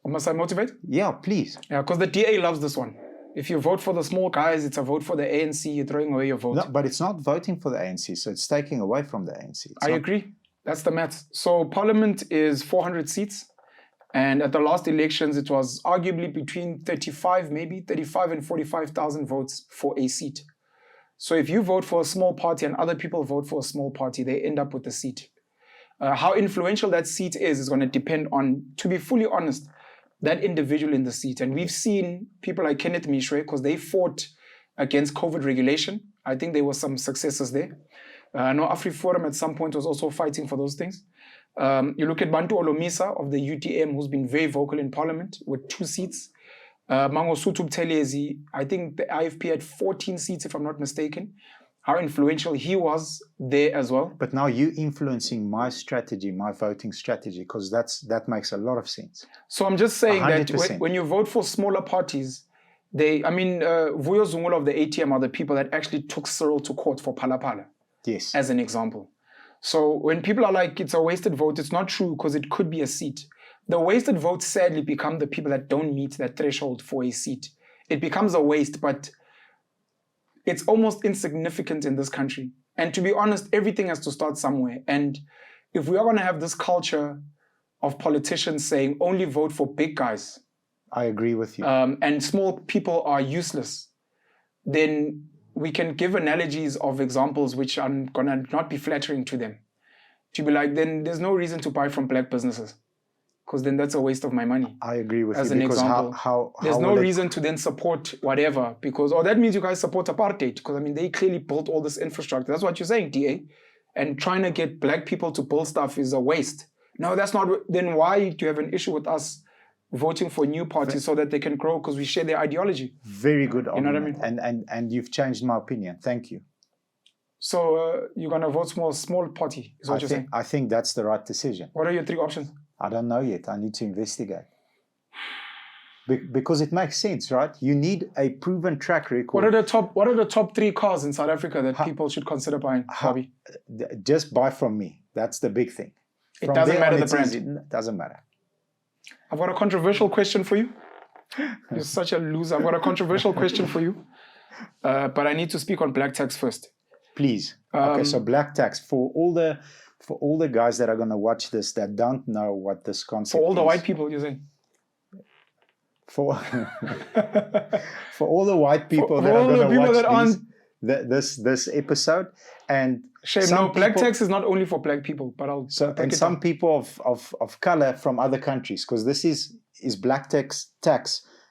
Must I motivate? Yeah, please. Yeah, because the DA loves this one. If you vote for the small guys, it's a vote for the ANC. You're throwing away your vote. No, but it's not voting for the ANC, so it's taking away from the ANC. I agree. That's the maths. So Parliament is 400 seats. And at the last elections, it was arguably between 35 and 45,000 votes for a seat. So if you vote for a small party and other people vote for a small party, they end up with the seat. How influential that seat is going to depend on, to be fully honest, that individual in the seat. And we've seen people like Kenneth Mishwe, because they fought against COVID regulation. I think there were some successes there. I know AfriForum at some point was also fighting for those things. You look at Bantu Olomisa of the UTM, who's been very vocal in parliament with 2 seats. Mangosuthu Buthelezi, I think the IFP had 14 seats, if I'm not mistaken. How influential he was there as well. But now you're influencing my strategy, my voting strategy, because that makes a lot of sense. So I'm just saying 100%. that when you vote for smaller parties, Vuyo Zungula of the ATM are the people that actually took Cyril to court for Phala. Yes. As an example. So when people are like, it's a wasted vote, it's not true because it could be a seat. The wasted votes sadly become the people that don't meet that threshold for a seat. It becomes a waste, but it's almost insignificant in this country. And to be honest, everything has to start somewhere. And if we are going to have this culture of politicians saying only vote for big guys, I agree with you. And small people are useless, then we can give analogies of examples which are going to not be flattering to them. To be like, then there's no reason to buy from black businesses, because then that's a waste of my money. I agree with you. As an example, there's no reason to then support whatever, because, that means you guys support apartheid, because they clearly built all this infrastructure. That's what you're saying, DA. And trying to get black people to build stuff is a waste. No, that's not. Then why do you have an issue with us voting for new parties so that they can grow, because we share their ideology? Very good argument. You know what I mean? And you've changed my opinion. Thank you. So you're going to vote small party, is what you're saying? I think that's the right decision. What are your 3 options? I don't know yet. I need to investigate. Because it makes sense, right? You need a proven track record. What are the top 3 cars in South Africa that people should consider buying, Bobby? Just buy from me. That's the big thing. It doesn't matter the brand. It doesn't matter. I've got a controversial question for you. You're such a loser. I've got a controversial question for you. But I need to speak on black tax first. Please. Okay, so black tax for all the guys that are going to watch this that don't know what this concept is. For all the white people, you're saying? For all the white people that are going to watch this episode. And shame, no, black tax is not only for black people, but and some people of color from other countries, because this is black tax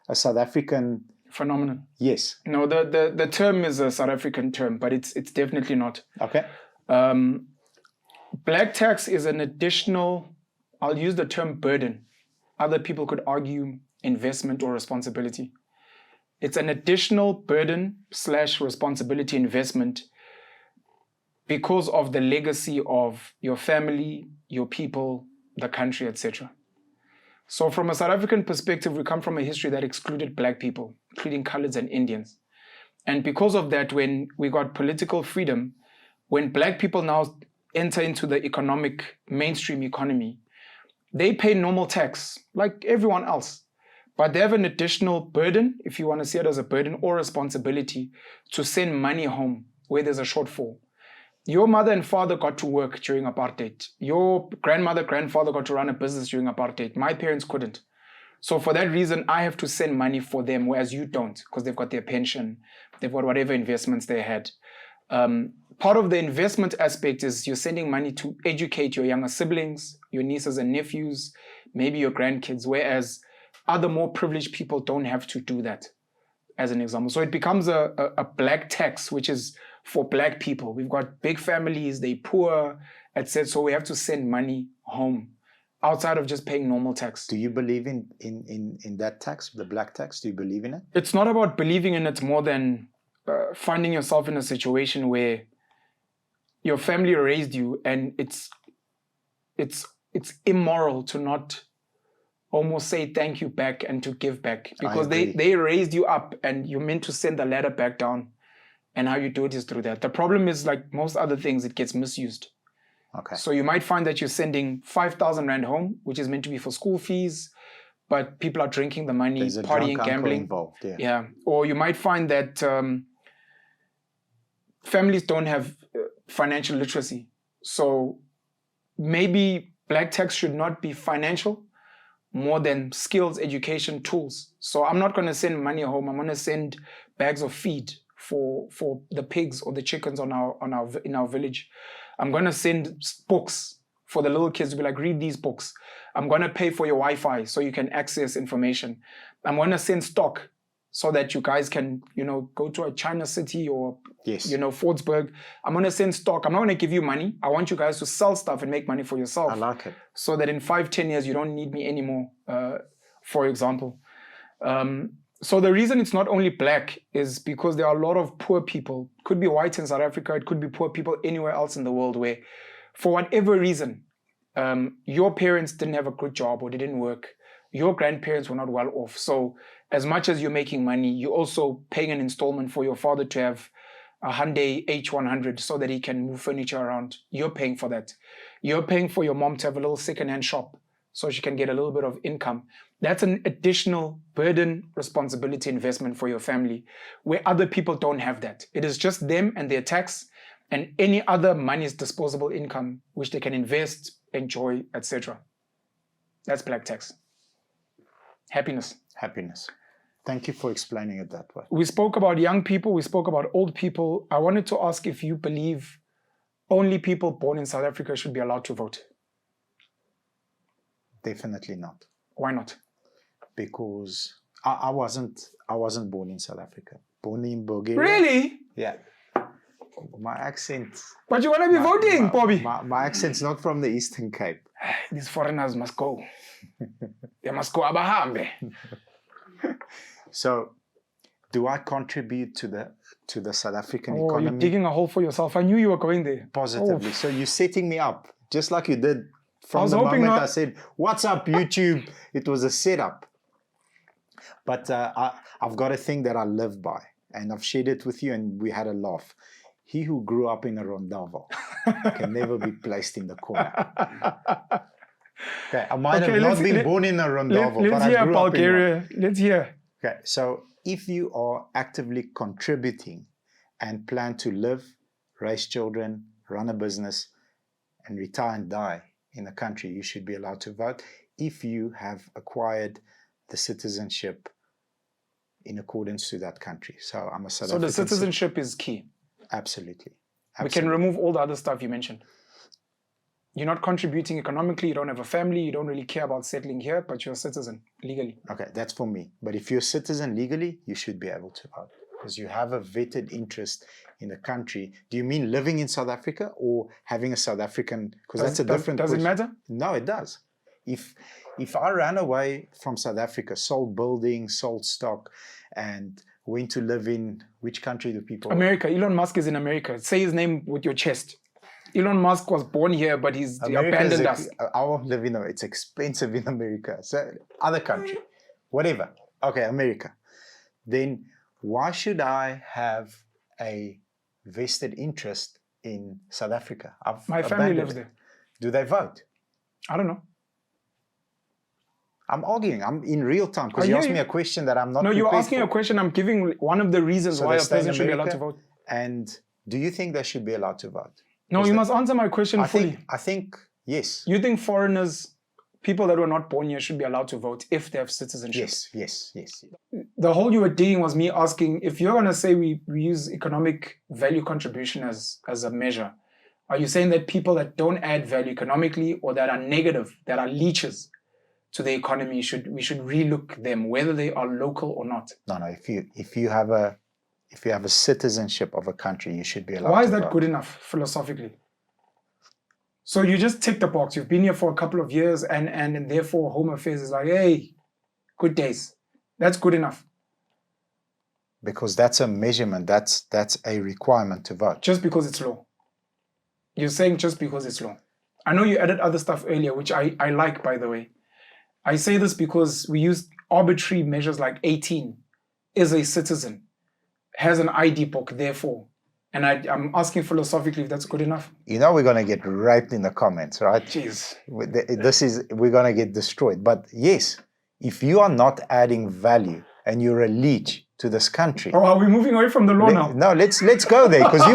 a South African phenomenon. Yes. No, the term is a South African term, but it's definitely not. Okay. Black tax is an additional, I'll use the term burden. Other people could argue investment or responsibility. It's an additional burden / responsibility investment because of the legacy of your family, your people, the country, etc. So from a South African perspective, we come from a history that excluded black people, including coloreds and Indians. And because of that, when we got political freedom, when black people now enter into the mainstream economy, they pay normal tax like everyone else. But they have an additional burden, if you want to see it as a burden or responsibility, to send money home where there's a shortfall. Your mother and father got to work during apartheid. Your grandmother, grandfather got to run a business during apartheid. My parents couldn't. So for that reason, I have to send money for them, whereas you don't, because they've got their pension, they've got whatever investments they had. Part of the investment aspect is you're sending money to educate your younger siblings, your nieces and nephews, maybe your grandkids, whereas other more privileged people don't have to do that, as an example. So it becomes a black tax, which is for black people. We've got big families, they're poor, etc. So we have to send money home outside of just paying normal tax. Do you believe in that tax, the black tax? Do you believe in it? It's not about believing in it more than finding yourself in a situation where your family raised you, and it's immoral to not almost say thank you back and to give back, because they raised you up and you're meant to send the ladder back down, and how you do it is through that. The problem is, like most other things, it gets misused. Okay. So you might find that you're sending 5,000 Rand home, which is meant to be for school fees, but people are drinking the money, There's a partying, drunk gambling. uncle involved. Yeah. Or you might find that families don't have financial literacy. So maybe black tax should not be financial more than skills, education, tools. So I'm not going to send money home. I'm going to send bags of feed for the pigs or the chickens in our village. I'm going to send books for the little kids to be like, read these books. I'm going to pay for your Wi-Fi so you can access information. I'm going to send stock so that you guys can, go to a China city or, Fordsburg. I'm going to send stock. I'm not going to give you money. I want you guys to sell stuff and make money for yourself. I like it. So that in 5-10 years, you don't need me anymore, for example. So the reason it's not only black is because there are a lot of poor people. It could be white in South Africa. It could be poor people anywhere else in the world where, for whatever reason, your parents didn't have a good job or they didn't work. Your grandparents were not well off. So as much as you're making money, you're also paying an installment for your father to have a Hyundai H100 so that he can move furniture around. You're paying for that. You're paying for your mom to have a little secondhand shop so she can get a little bit of income. That's an additional burden, responsibility, investment for your family, where other people don't have that. It is just them and their tax, and any other money's disposable income, which they can invest, enjoy, etc. That's black tax. Happiness. Thank you for explaining it that way. We spoke about young people. We spoke about old people. I wanted to ask if you believe only people born in South Africa should be allowed to vote. Definitely not. Why not? Because I wasn't born in South Africa. Born in Bulgaria. Really? Yeah. My accent. But you want to be voting, Bobby. My accent's not from the Eastern Cape. These foreigners must go. They must go abahambe. So, do I contribute to the South African economy? You're digging a hole for yourself. I knew you were going there. Positively. So you're setting me up, just like you did from the moment I said, "What's up, YouTube?" It was a setup. But I've got a thing that I live by, and I've shared it with you, and we had a laugh. He who grew up in a rondavel can never be placed in the corner. Okay, I might have not been born in a rondavel, but I grew up in one. Let's hear. Okay, so if you are actively contributing and plan to live, raise children, run a business, and retire and die in the country, you should be allowed to vote if you have acquired the citizenship in accordance to that country. So I'm a South African. So the citizenship is key. Absolutely. We can remove all the other stuff you mentioned. You're not contributing economically, you don't have a family, you don't really care about settling here, but you're a citizen legally. Okay, that's for me. But if you're a citizen legally, you should be able to vote because you have a vetted interest in the country. Do you mean living in South Africa or having a South African? Because that's a different question. Does it matter? No, it does. If I ran away from South Africa, sold buildings, sold stock, and went to live in which country do people? America. Elon Musk is in America. Say his name with your chest. Elon Musk was born here, but he abandoned us. I won't live in It's expensive in America. So other country, whatever. Okay, America. Then why should I have a vested interest in South Africa? My family lives there. Do they vote? I don't know. I'm arguing. I'm in real time because you asked me a question that I'm not. No, you're asking a question. I'm giving one of the reasons why a person should be allowed to vote. And do you think they should be allowed to vote? No, you must answer my question fully. I think yes. You think foreigners, people that were not born here, should be allowed to vote if they have citizenship? Yes. The hole you were digging was me asking, if you're going to say we use economic value contribution as a measure, are you saying that people that don't add value economically or that are negative, that are leeches to the economy, we should relook them, whether they are local or not? No. If you have a citizenship of a country, you should be allowed. Why is to that vote. good enough philosophically? So you just tick the box. You've been here for a couple of years, and therefore Home Affairs is like, hey, good days. That's good enough. Because that's a measurement. That's a requirement to vote. Just because it's law. You're saying just because it's law. I know you added other stuff earlier, which I like, by the way. I say this because we use arbitrary measures like 18 is a citizen, has an ID book, therefore. And I'm asking philosophically if that's good enough. You know we're going to get raped in the comments, right? Jeez. We're going to get destroyed. But yes, if you are not adding value and you're a leech to this country. Oh, are we moving away from the law now? No, let's go there, because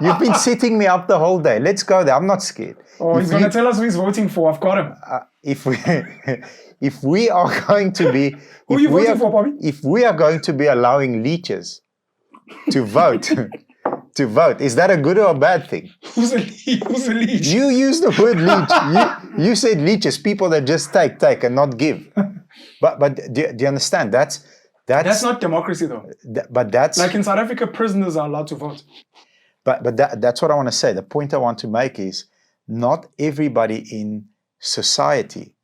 you've been setting me up the whole day. Let's go there. I'm not scared. Oh, he's going to tell us who he's voting for. I've got him. If we are going to be who are you voting for, Bobby? If we are going to be allowing leeches to vote, is that a good or a bad thing? Who's a leech? You used the word leech. You said leeches, people that just take and not give. But do you understand? That's not democracy, though. But that's like in South Africa, prisoners are allowed to vote. But that's what I want to say. The point I want to make is not everybody in society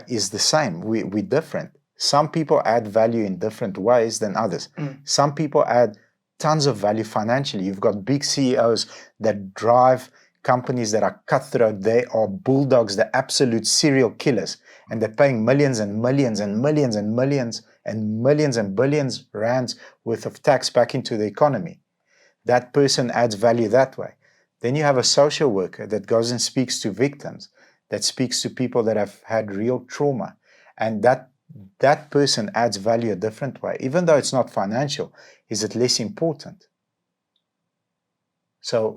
is the same. We're different. Some people add value in different ways than others. Some people add tons of value financially. You've got big CEOs that drive companies that are cutthroat. They are bulldogs, the absolute serial killers. And they're paying millions and millions and millions and millions and millions and billions rands worth of tax back into the economy. That person adds value that way. Then you have a social worker that goes and speaks to victims, that speaks to people that have had real trauma. And that person adds value a different way. Even though it's not financial, is it less important? So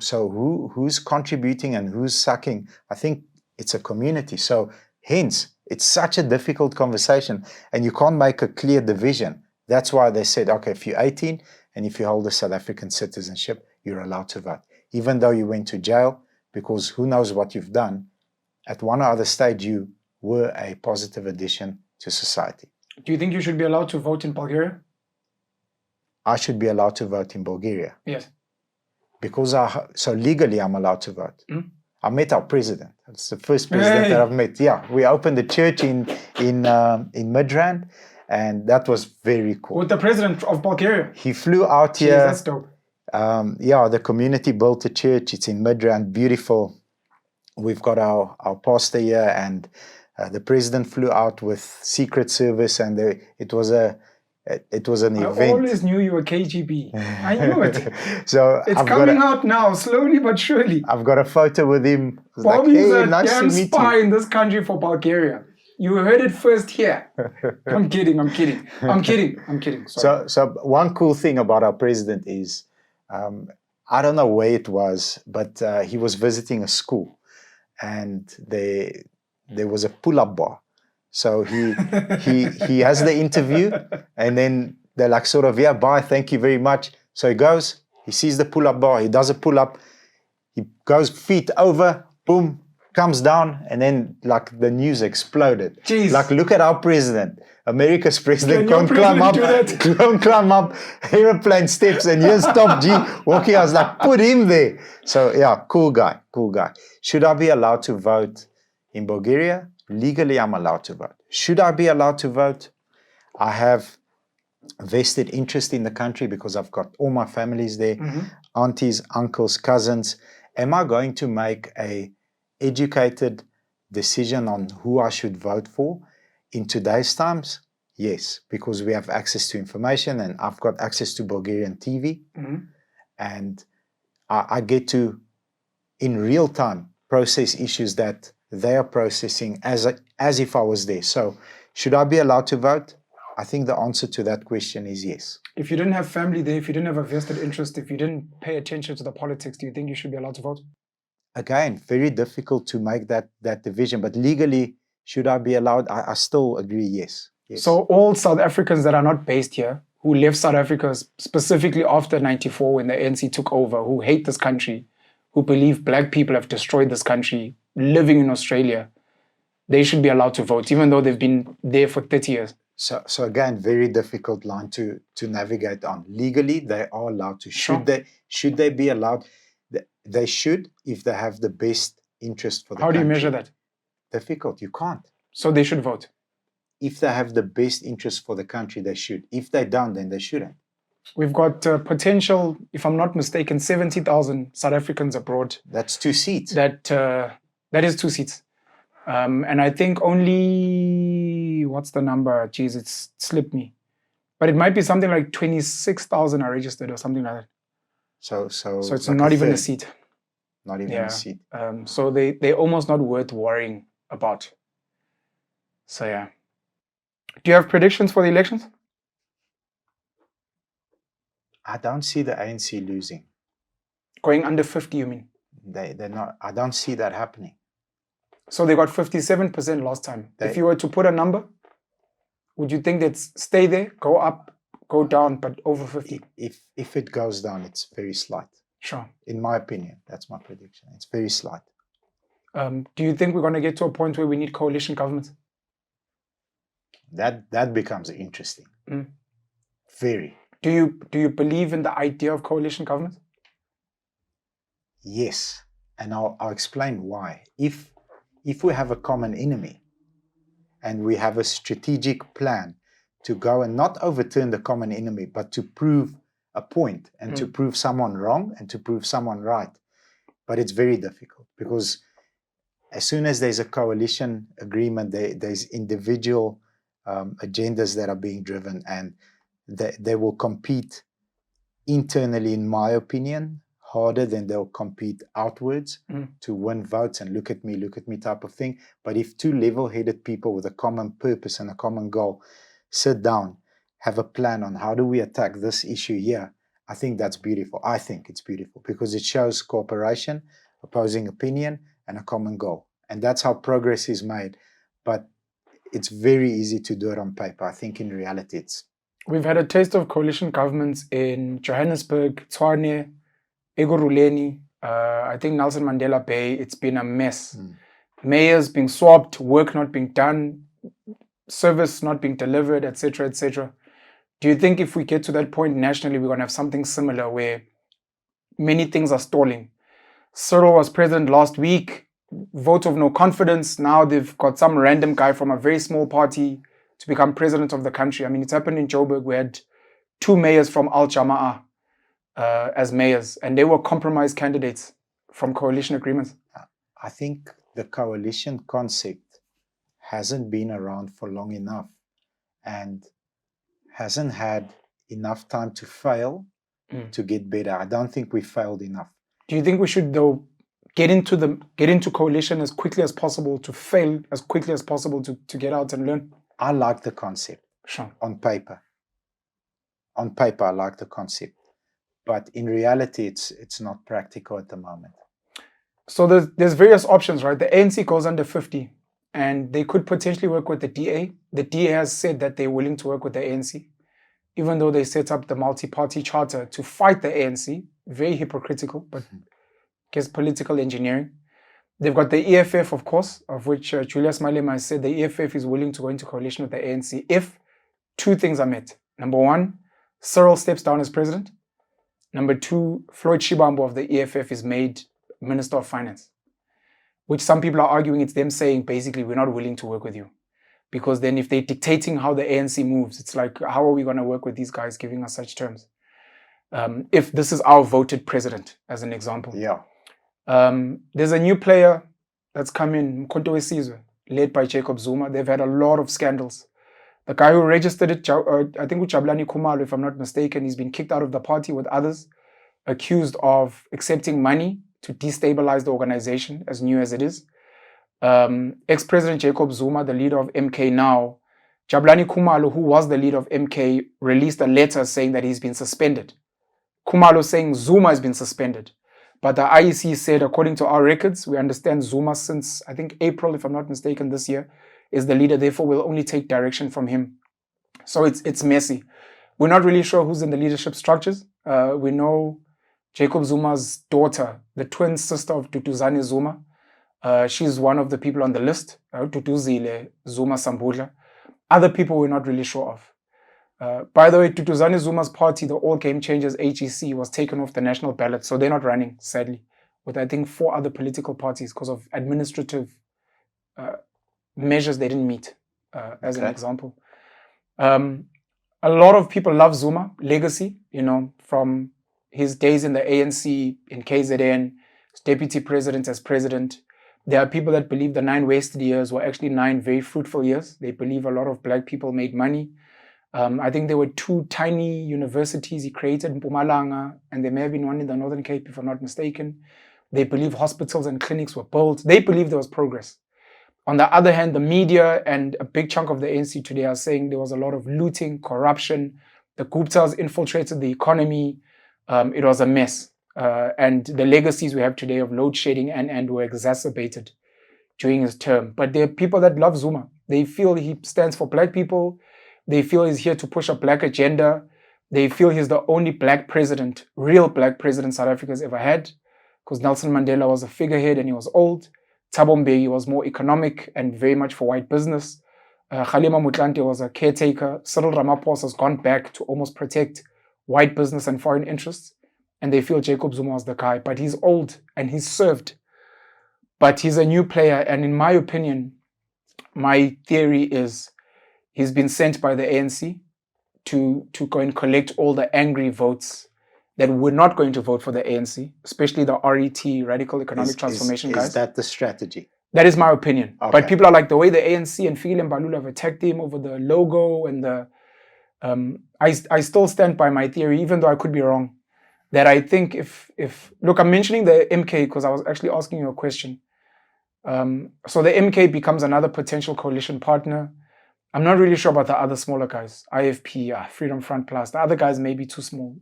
who's contributing and who's sucking? I think it's a community. So hence, it's such a difficult conversation, and you can't make a clear division. That's why they said, okay, if you're 18 and if you hold a South African citizenship, you're allowed to vote. Even though you went to jail, because who knows what you've done, at one or other stage you were a positive addition to society. Do you think you should be allowed to vote in Bulgaria? I should be allowed to vote in Bulgaria. Yes. Because so legally I'm allowed to vote. I met our president. It's the first president that I've met. Yeah, we opened a church in Midrand, and that was very cool. With the president of Bulgaria? He flew out here. Jeez, that's dope. The community built a church. It's in Midrand, beautiful. We've got our pastor here, and the president flew out with Secret Service, and it was an event. I always knew you were KGB. I knew it. So it's coming out now, slowly but surely. I've got a photo with him. Bobby's like, hey, nice damn spy in this country for Bulgaria. You heard it first here. I'm kidding. Sorry. So one cool thing about our president is, I don't know where it was, but he was visiting a school, and there was a pull-up bar. So he has the interview, and then they're like sort of, yeah, bye, thank you very much. So he goes, he sees the pull-up bar, he does a pull-up, he goes feet over, boom, comes down, and then like the news exploded. Jeez. Like, look at our president. America's president can't climb up aeroplane steps, and here's Top G walking. I was like, put him there. So yeah, cool guy. Should I be allowed to vote in Bulgaria? Legally, I'm allowed to vote. Should I be allowed to vote? I have vested interest in the country because I've got all my families there, aunties, uncles, cousins. Am I going to make a educated decision on who I should vote for in today's times? Yes, because we have access to information, and I've got access to Bulgarian TV, and I get to, in real time, process issues that they are processing as if I was there. So should I be allowed to vote? I think the answer to that question is yes. If you didn't have family there, if you didn't have a vested interest, if you didn't pay attention to the politics, do you think you should be allowed to vote? Again, very difficult to make that division, but legally, should I be allowed? I still agree, yes. So all South Africans that are not based here, who left South Africa specifically after 94 when the ANC took over, who hate this country, who believe black people have destroyed this country, living in Australia, they should be allowed to vote, even though they've been there for 30 years. So again, very difficult line to navigate on. Legally, they are allowed to. Should they be allowed? They should, if they have the best interest for the How country. do you measure that? Difficult. You can't. So they should vote. If they have the best interest for the country, they should. If they don't, then they shouldn't. We've got potential, if I'm not mistaken, 70,000 South Africans abroad. That's 2 seats. That is 2 seats. And I think only, what's the number? Jeez, it's slipped me. But it might be something like 26,000 are registered or something like that. So it's like not even a third. seat. Not even a seat. So they're almost not worth worrying about. So yeah. Do you have predictions for the elections? I don't see the ANC losing. Going under 50, you mean? They're not. I don't see that happening. So they got 57% last time. If you were to put a number, would you think they'd stay there, go up, go down, but over 50? If it goes down, it's very slight. Sure. In my opinion, that's my prediction. It's very slight. Do you think we're going to get to a point where we need coalition governments? That becomes interesting. Very. Do you believe in the idea of coalition governments? Yes, and I'll explain why. If we have a common enemy and we have a strategic plan to go and not overturn the common enemy, but to prove a point and to prove someone wrong and to prove someone right. But it's very difficult because as soon as there's a coalition agreement, there's individual agendas that are being driven, and they will compete internally, in my opinion, harder than they'll compete outwards to win votes and look at me type of thing. But if two level-headed people with a common purpose and a common goal sit down, have a plan on how do we attack this issue here, I think that's beautiful. I think it's beautiful because it shows cooperation, opposing opinion, and a common goal. And that's how progress is made. But it's very easy to do it on paper. I think in reality it's... We've had a taste of coalition governments in Johannesburg, Tshwane, Ekurhuleni, I think Nelson Mandela Bay. It's been a mess. Mayors being swapped, work not being done, service not being delivered, etc., etc. Do you think if we get to that point nationally, we're going to have something similar where many things are stalling? Cyril was president last week, vote of no confidence. Now they've got some random guy from a very small party to become president of the country. I mean, it's happened in Joburg. We had 2 mayors from Al Jama'ah as mayors, and they were compromise candidates from coalition agreements. I think the coalition concept hasn't been around for long enough and hasn't had enough time to fail to get better. I don't think we failed enough. Do you think we should, though, get into coalition as quickly as possible, to fail as quickly as possible to get out and learn? I like the concept. Sure. On paper. On paper, I like the concept. But in reality, it's not practical at the moment. So there's various options, right? The ANC goes under 50, and they could potentially work with the DA. The DA has said that they're willing to work with the ANC, even though they set up the multi-party charter to fight the ANC. Very hypocritical, but I guess political engineering. They've got the EFF, of course, of which Julius Malema has said the EFF is willing to go into coalition with the ANC if 2 things are met. Number 1, Cyril steps down as president. Number 2, Floyd Shibambo of the EFF is made Minister of Finance, which some people are arguing it's them saying, basically, we're not willing to work with you. Because then if they're dictating how the ANC moves, it's like, how are we going to work with these guys giving us such terms? If this is our voted president, as an example. Yeah. There's a new player that's come in, Mkhonto weSizwe, led by Jacob Zuma. They've had a lot of scandals. The guy who registered it, I think Jabulani Khumalo, if I'm not mistaken, he's been kicked out of the party with others, accused of accepting money to destabilize the organization, as new as it is. Ex-President Jacob Zuma, the leader of MK now, Jabulani Khumalo, who was the leader of MK, released a letter saying that he's been suspended. Khumalo saying Zuma has been suspended. But the IEC said, according to our records, we understand Zuma since, I think, April, if I'm not mistaken, this year, is the leader. Therefore, we'll only take direction from him. So it's messy. We're not really sure who's in the leadership structures. We know Jacob Zuma's daughter, the twin sister of Duduzane Zuma. She's one of the people on the list, Duduzile Zuma Sambudla. Other people we're not really sure of. By the way, Duduzane Zuma's party, the All Game Changers, HEC, was taken off the national ballot, so they're not running, sadly, with, I think, 4 other political parties because of administrative measures they didn't meet, as an example. A lot of people love Zuma legacy, from his days in the ANC, in KZN, as deputy president, as president. There are people that believe the 9 wasted years were actually 9 very fruitful years. They believe a lot of black people made money. I think there were 2 tiny universities he created in Mpumalanga, and there may have been one in the Northern Cape, if I'm not mistaken. They believe hospitals and clinics were built. They believe there was progress. On the other hand, the media and a big chunk of the ANC today are saying there was a lot of looting, corruption. The Guptas infiltrated the economy. It was a mess. And the legacies we have today of load shedding and were exacerbated during his term. But there are people that love Zuma. They feel he stands for black people. They feel he's here to push a black agenda. They feel he's the only black president, real black president South Africa's ever had, because Nelson Mandela was a figurehead and he was old. Thabo Mbeki was more economic and very much for white business. Kgalema Motlanthe was a caretaker. Cyril Ramaphosa has gone back to almost protect white business and foreign interests. And they feel Jacob Zuma was the guy. But he's old and he's served. But he's a new player. And in my opinion, my theory is he's been sent by the ANC to go and collect all the angry votes that were not going to vote for the ANC, especially the RET, Radical Economic Transformation guys. Is that the strategy? That is my opinion. Okay. But people are like, the way the ANC and Fikile Mbalula have attacked him over the logo and the... I still stand by my theory, even though I could be wrong, that I think if look, I'm mentioning the MK because I was actually asking you a question. So the MK becomes another potential coalition partner. I'm not really sure about the other smaller guys. IFP, Freedom Front Plus. The other guys may be too small.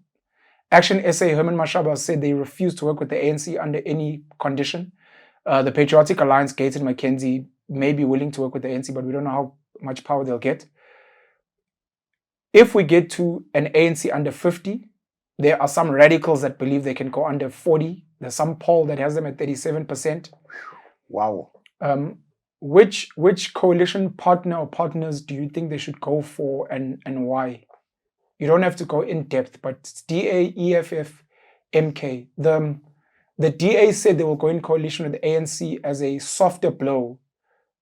Action SA, Herman Mashaba said they refuse to work with the ANC under any condition. The Patriotic Alliance, Gates and McKenzie, may be willing to work with the ANC, but we don't know how much power they'll get. If we get to an ANC under 50, there are some radicals that believe they can go under 40. There's some poll that has them at 37%. Wow. Which coalition partner or partners do you think they should go for and why? You don't have to go in depth, but it's DA, EFF, MK. The DA said they will go in coalition with the ANC as a softer blow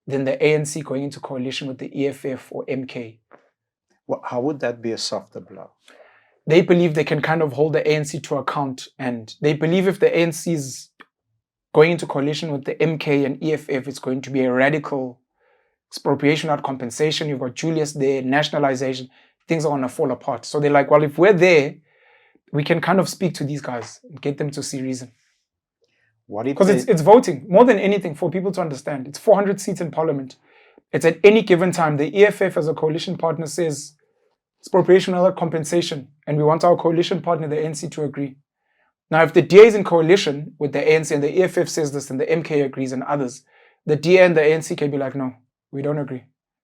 than the ANC going into coalition with the EFF or MK. Well, how would that be a softer blow? They believe they can kind of hold the ANC to account, and they believe if the ANC is going into coalition with the MK and EFF, it's going to be a radical expropriation without compensation. You've got Julius there, nationalization. Things are going to fall apart. So they're like, well, if we're there, we can kind of speak to these guys and get them to see reason. Because it's voting, more than anything, for people to understand. It's 400 seats in parliament. It's at any given time. The EFF as a coalition partner says expropriation without compensation, and we want our coalition partner, the ANC, to agree. Now, if the DA is in coalition with the ANC and the EFF says this and the MK agrees and others, the DA and the ANC can be like, no, we don't agree.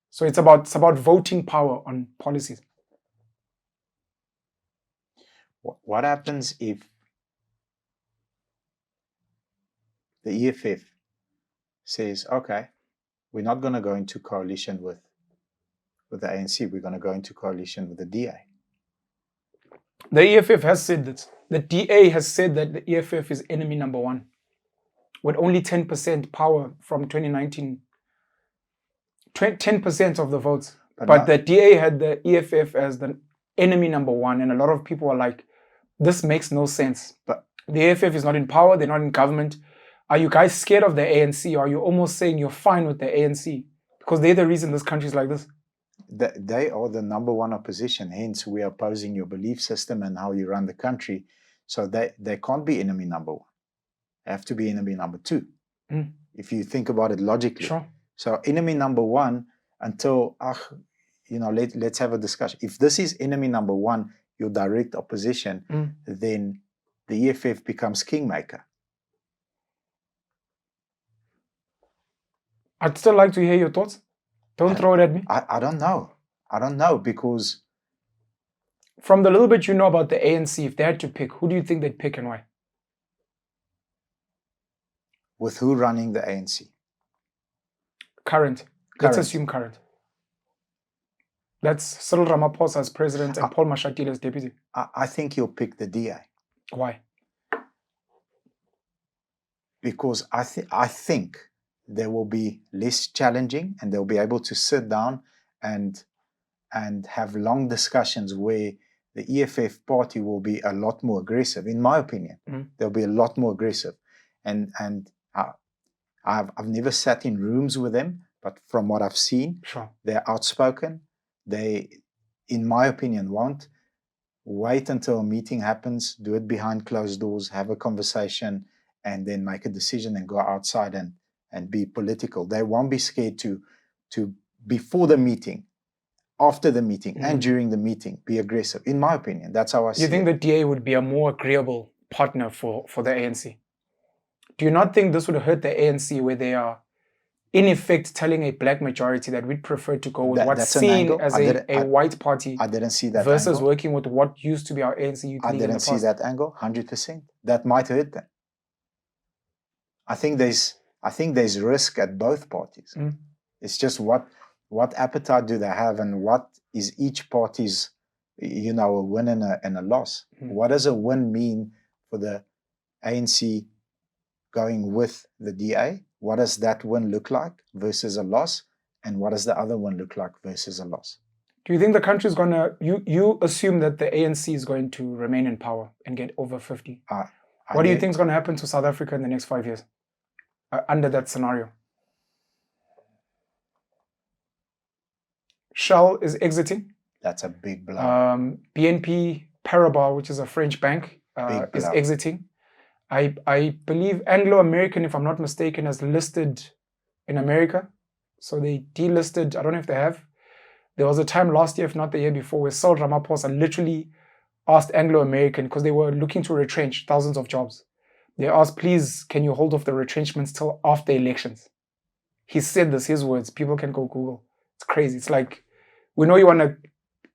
So it's about voting power on policies. What happens if the EFF says, okay, we're not going to go into coalition with the ANC, we're going to go into coalition with the DA? The EFF has said that. The DA has said that the EFF is enemy number 1, with only 10% power from 2019. 10% of the votes. But the DA had the EFF as the enemy number 1, and a lot of people are like, this makes no sense. But the EFF is not in power, they're not in government. Are you guys scared of the ANC, or are you almost saying you're fine with the ANC? Because they're the reason this country is like this. They are the number 1 opposition, hence we are opposing your belief system and how you run the country. So they can't be enemy number 1. They have to be enemy number 2. If you think about it logically. Sure. So enemy number 1 until, let's have a discussion. If this is enemy number 1, your direct opposition, then the EFF becomes kingmaker. I'd still like to hear your thoughts. Don't throw it at me. I don't know. I don't know, because from the little bit you know about the ANC, if they had to pick, who do you think they'd pick and why? With who running the ANC? Current. Let's assume current. That's Cyril Ramaphosa as president and Paul Mashatile as deputy. I think you'll pick the DA. Why? because I think they will be less challenging, and they'll be able to sit down and have long discussions where the EFF party will be a lot more aggressive. In my opinion, they'll be a lot more aggressive, and I've never sat in rooms with them, but from what I've seen, Sure. they're outspoken. They, in my opinion, won't wait until a meeting happens, do it behind closed doors, have a conversation, and then make a decision and go outside and be political. They won't be scared to before the meeting, after the meeting, and during the meeting, be aggressive. In my opinion, that's how I see it. You think the DA would be a more agreeable partner for the ANC? Do you not think this would hurt the ANC, where they are, in effect, telling a black majority that we'd prefer to go with what's seen as a white party I didn't see that versus angle. working with what used to be our ANC youth I league in the didn't see past? that angle. 100%. That might hurt them. I think there's risk at both parties. It's just what appetite do they have, and what is each party's, a win and a loss. What does a win mean for the ANC going with the DA? What does that win look like versus a loss? And what does the other one look like versus a loss? Do you think the country is going to, you assume that the ANC is going to remain in power and get over 50? What do you think is going to happen to South Africa in the next 5 years under that scenario? Shell is exiting. That's a big blow. BNP Paribas, which is a French bank, is exiting. I believe Anglo American, if I'm not mistaken, has listed in America. So they delisted, I don't know if they have. There was a time last year, if not the year before, where Cyril Ramaphosa literally asked Anglo American, because they were looking to retrench thousands of jobs. They asked, please, can you hold off the retrenchments till after elections? He said this, his words. People can go Google. It's crazy. It's like, we know you want to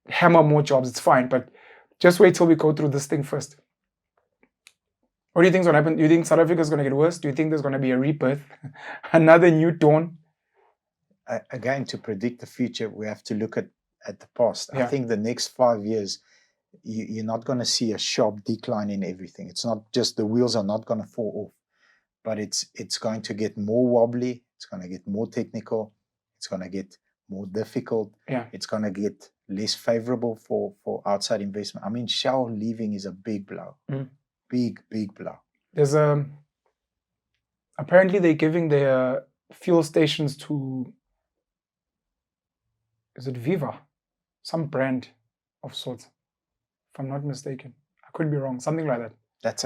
hammer more jobs. It's fine, but just wait till we go through this thing first. What do you think is going to happen? Do you think South Africa is going to get worse? Do you think there's going to be a rebirth? Another new dawn? Again, to predict the future, we have to look at the past. Yeah. I think the next 5 years, you're not going to see a sharp decline in everything. It's not just, the wheels are not going to fall off, but it's going to get more wobbly. It's going to get more technical. It's going to get more difficult. Yeah. It's going to get less favorable for outside investment. I mean, Shell leaving is a big blow. Big blow. There's apparently they're giving their fuel stations to, is it Viva? Some brand of sorts, if I'm not mistaken. I could be wrong, something like that. That's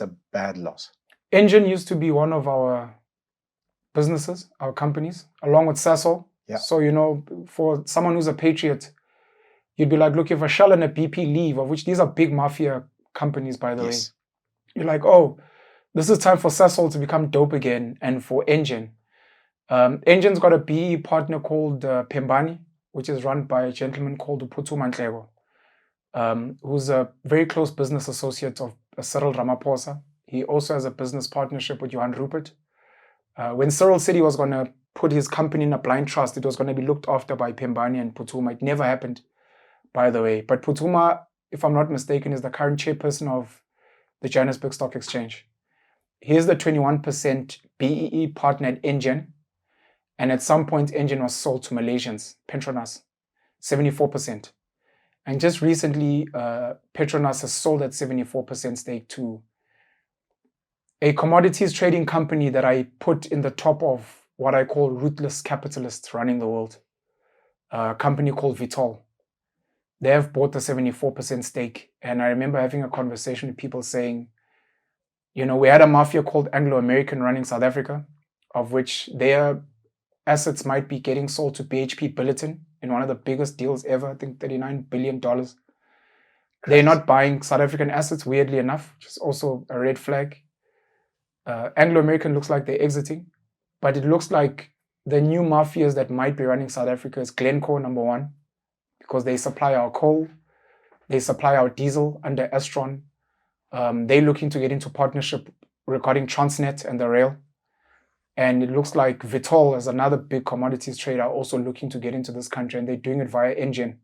a bad loss. Engen used to be one of our businesses, our companies, along with Sasol. Yeah. So, for someone who's a patriot, you'd be like, look, if a Shell and a BP leave, of which these are big mafia companies, by the way, you're like, oh, this is time for Sasol to become dope again, and for Engen. Engen's got a BE partner called Pembani, which is run by a gentleman called Phuthuma Nhleko, who's a very close business associate of Cyril Ramaphosa. He also has a business partnership with Johan Rupert. When Cyril said he was going to put his company in a blind trust, it was going to be looked after by Pembani and Phuthuma. It never happened, by the way. But Phuthuma, if I'm not mistaken, is the current chairperson of the Johannesburg Stock Exchange. He is the 21% BEE partner at Engen. And at some point, Engen was sold to Malaysians, Petronas, 74%. And just recently, Petronas has sold that 74% stake to a commodities trading company that I put in the top of what I call ruthless capitalists running the world, a company called Vitol. They have bought the 74% stake. And I remember having a conversation with people saying, we had a mafia called Anglo American running South Africa, of which their assets might be getting sold to BHP Billiton in one of the biggest deals ever, I think $39 billion. They're not buying South African assets, weirdly enough, which is also a red flag. Anglo-American looks like they're exiting, but it looks like the new mafias that might be running South Africa is Glencore, number one, because they supply our coal, they supply our diesel under Estron. They're looking to get into partnership regarding Transnet and the rail. And it looks like Vitol, as another big commodities trader, also looking to get into this country, and they're doing it via Engen.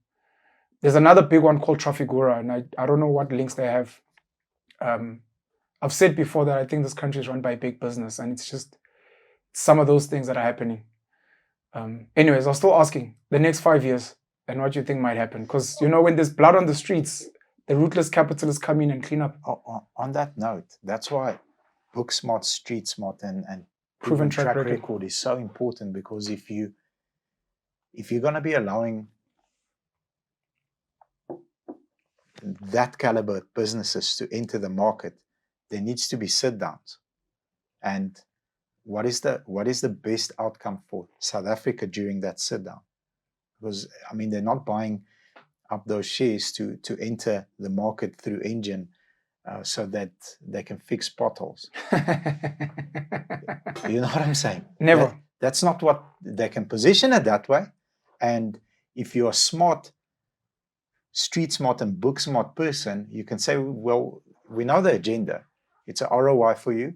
There's another big one called Trafigura, and I don't know what links they have I've said before that I think this country is run by big business, and it's just some of those things that are happening. Anyways, I was still asking the next 5 years and what you think might happen. Because, when there's blood on the streets, the ruthless capitalists come in and clean up. On that note, that's why book smart, street smart, and Proven track record is so important, because if you're going to be allowing that caliber businesses to enter the market, there needs to be sit downs. And what is the best outcome for South Africa during that sit down? Because they're not buying up those shares to enter the market through engine so that they can fix potholes. You know what I'm saying? Never. That's not what they can position it that way. And if you're a smart, street smart and book smart person, you can say, well, we know the agenda. It's a ROI for you.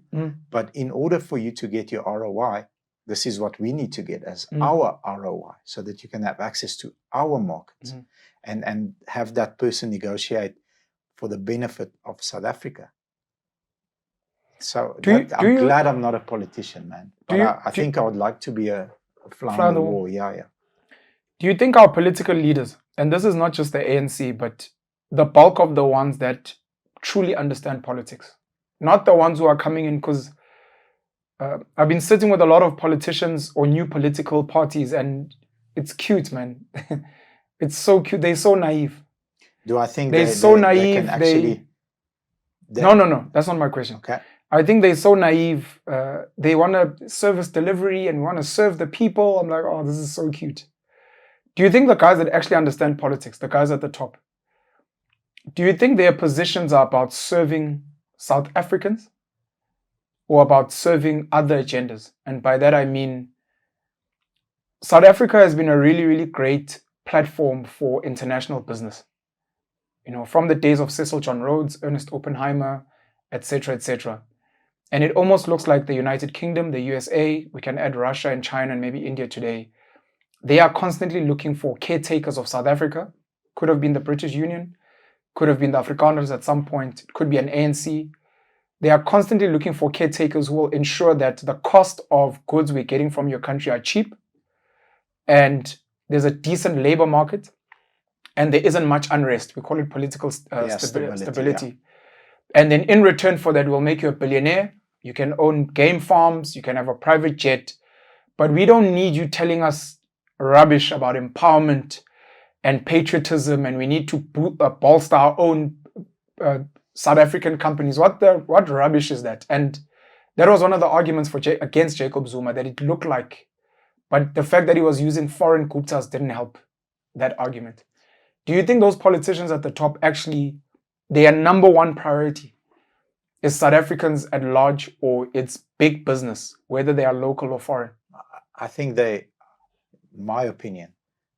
But in order for you to get your ROI, this is what we need to get as our ROI, so that you can have access to our markets and have that person negotiate for the benefit of South Africa. So I'm glad I'm not a politician, man. But I think I would like to be a fly on the wall. Yeah. Do you think our political leaders, and this is not just the ANC, but the bulk of the ones that truly understand politics, not the ones who are coming in because I've been sitting with a lot of politicians or new political parties, and it's cute, man. It's so cute. They're so naive. Do I think they're so naive? They can actually... No. That's not my question. Okay. I think they're so naive. They want to service delivery and want to serve the people. I'm like, oh, this is so cute. Do you think the guys that actually understand politics, the guys at the top, do you think their positions are about serving South Africans or about serving other agendas? And by that, I mean, South Africa has been a really, really great platform for international business. From the days of Cecil John Rhodes, Ernest Oppenheimer, etc., etc. And it almost looks like the United Kingdom, the USA, we can add Russia and China and maybe India today. They are constantly looking for caretakers of South Africa. Could have been the British Union, could have been the Afrikaners at some point, it could be an ANC. They are constantly looking for caretakers who will ensure that the cost of goods we're getting from your country are cheap, and there's a decent labor market, and there isn't much unrest. We call it political stability. Yeah. And then in return for that, we'll make you a billionaire. You can own game farms, you can have a private jet, but we don't need you telling us rubbish about empowerment and patriotism, and we need to bolster our own South African companies. What rubbish is that? And that was one of the arguments against Jacob Zuma, that it looked like, but the fact that he was using foreign Guptas didn't help that argument. Do you think those politicians at the top actually, their number one priority is South Africans at large, or it's big business, whether they are local or foreign? I think my opinion,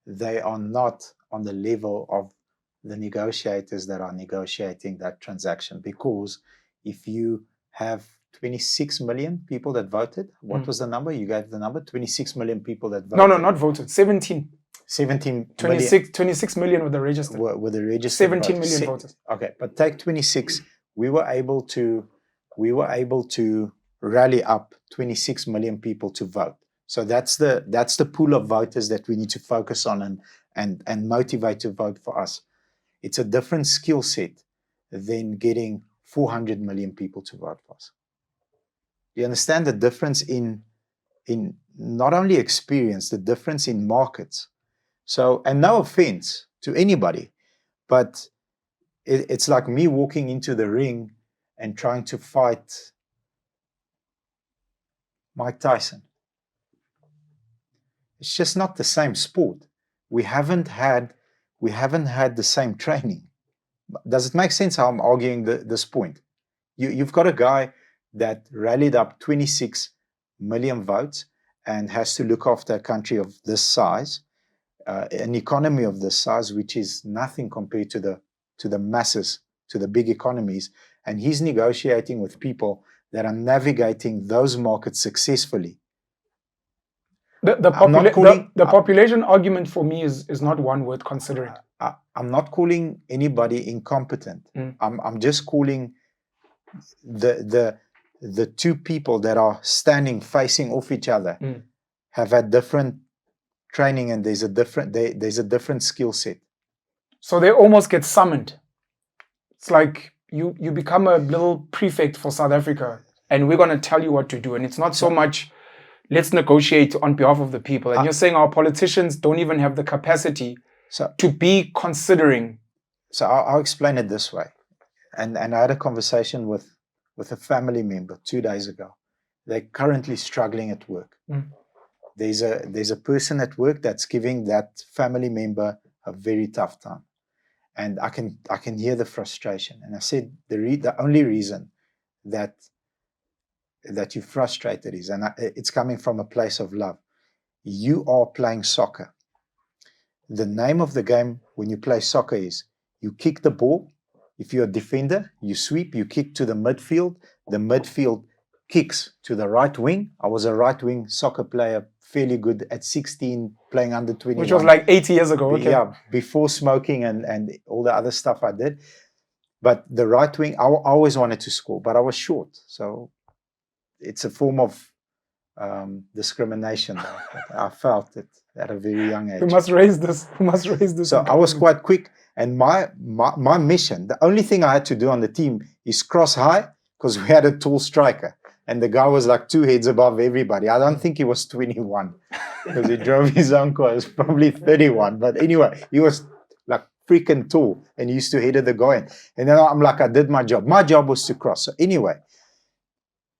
they are not on the level of the negotiators that are negotiating that transaction. Because if you have 26 million people that voted, what was the number? You gave the number, 26 million people that voted. No, not voted, 17. 26 million with the registered. With the registered 17 voters. million voters. Okay, but take 26. We were able to rally up 26 million people to vote. So that's the pool of voters that we need to focus on and motivate to vote for us. It's a different skill set than getting 400 million people to vote for us. You understand the difference in not only experience, the difference in markets. So, and no offense to anybody, but it's like me walking into the ring and trying to fight Mike Tyson. It's just not the same sport. We haven't had the same training. Does it make sense how I'm arguing this point? You've got a guy that rallied up 26 million votes and has to look after a country of this size, an economy of this size, which is nothing compared to the masses, to the big economies. And he's negotiating with people that are navigating those markets successfully. The population argument for me is not one worth considering. I'm not calling anybody incompetent. I'm just calling the two people that are standing facing off each other have had different training, and there's a different skill set. So they almost get summoned. It's like you become a little prefect for South Africa, and we're going to tell you what to do. And it's not so much, let's negotiate on behalf of the people. And you're saying our politicians don't even have the capacity to be considering. So I'll explain it this way. And I had a conversation with a family member 2 days ago. They're currently struggling at work. There's a person at work that's giving that family member a very tough time. And I can hear the frustration. And I said, the only reason that you're frustrated is, and it's coming from a place of love. You are playing soccer. The name of the game when you play soccer is you kick the ball. If you're a defender, you sweep, you kick to the midfield. The midfield kicks to the right wing. I was a right wing soccer player, fairly good at 16, playing under 21. Which was like 80 years ago. Okay. Yeah, before smoking and all the other stuff I did. But the right wing, I always wanted to score, but I was short. So it's a form of discrimination. I felt it at a very young age. We must raise this. So I was quite quick. And my mission, the only thing I had to do on the team is cross high, because we had a tall striker. And the guy was like 2 heads above everybody. I don't think he was 21 because he drove his own car. He was probably 31. But anyway, he was like freaking tall and he used to header the guy in. And then I'm like, I did my job. My job was to cross. So anyway,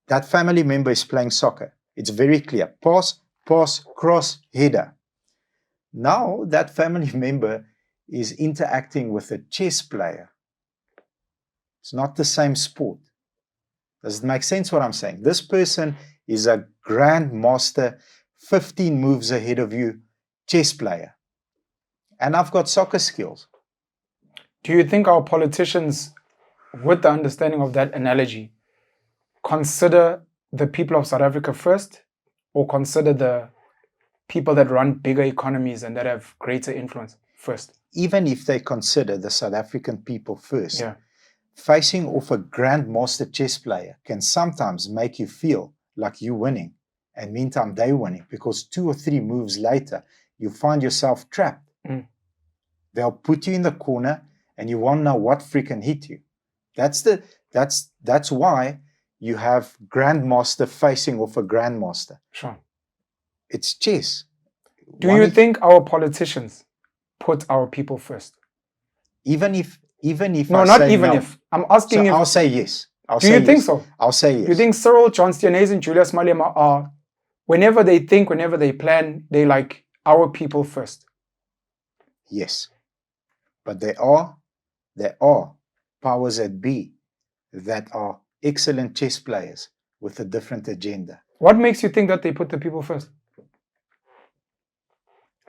that family member is playing soccer. It's very clear. Pass, cross, header. Now that family member is interacting with a chess player. It's not the same sport. Does it make sense what I'm saying? This person is a grandmaster, 15 moves ahead of you, chess player. And I've got soccer skills. Do you think our politicians, with the understanding of that analogy, consider the people of South Africa first, or consider the people that run bigger economies and that have greater influence first? Even if they consider the South African people first, facing off a grandmaster chess player can sometimes make you feel like you're winning, and meantime they're winning, because 2 or 3 moves later, you find yourself trapped. They'll put you in the corner and you won't know what freaking hit you. That's why you have grandmaster facing off a grandmaster. Sure. It's chess. Do you think our politicians put our people first? Even if no, not even if. I'm asking if. I'll say yes. Do you think so? I'll say yes. Do you think Cyril, John Steenhuisen, and Julius Malema are, whenever they think, whenever they plan, they like our people first? Yes. But there are powers that be that are excellent chess players with a different agenda. What makes you think that they put the people first?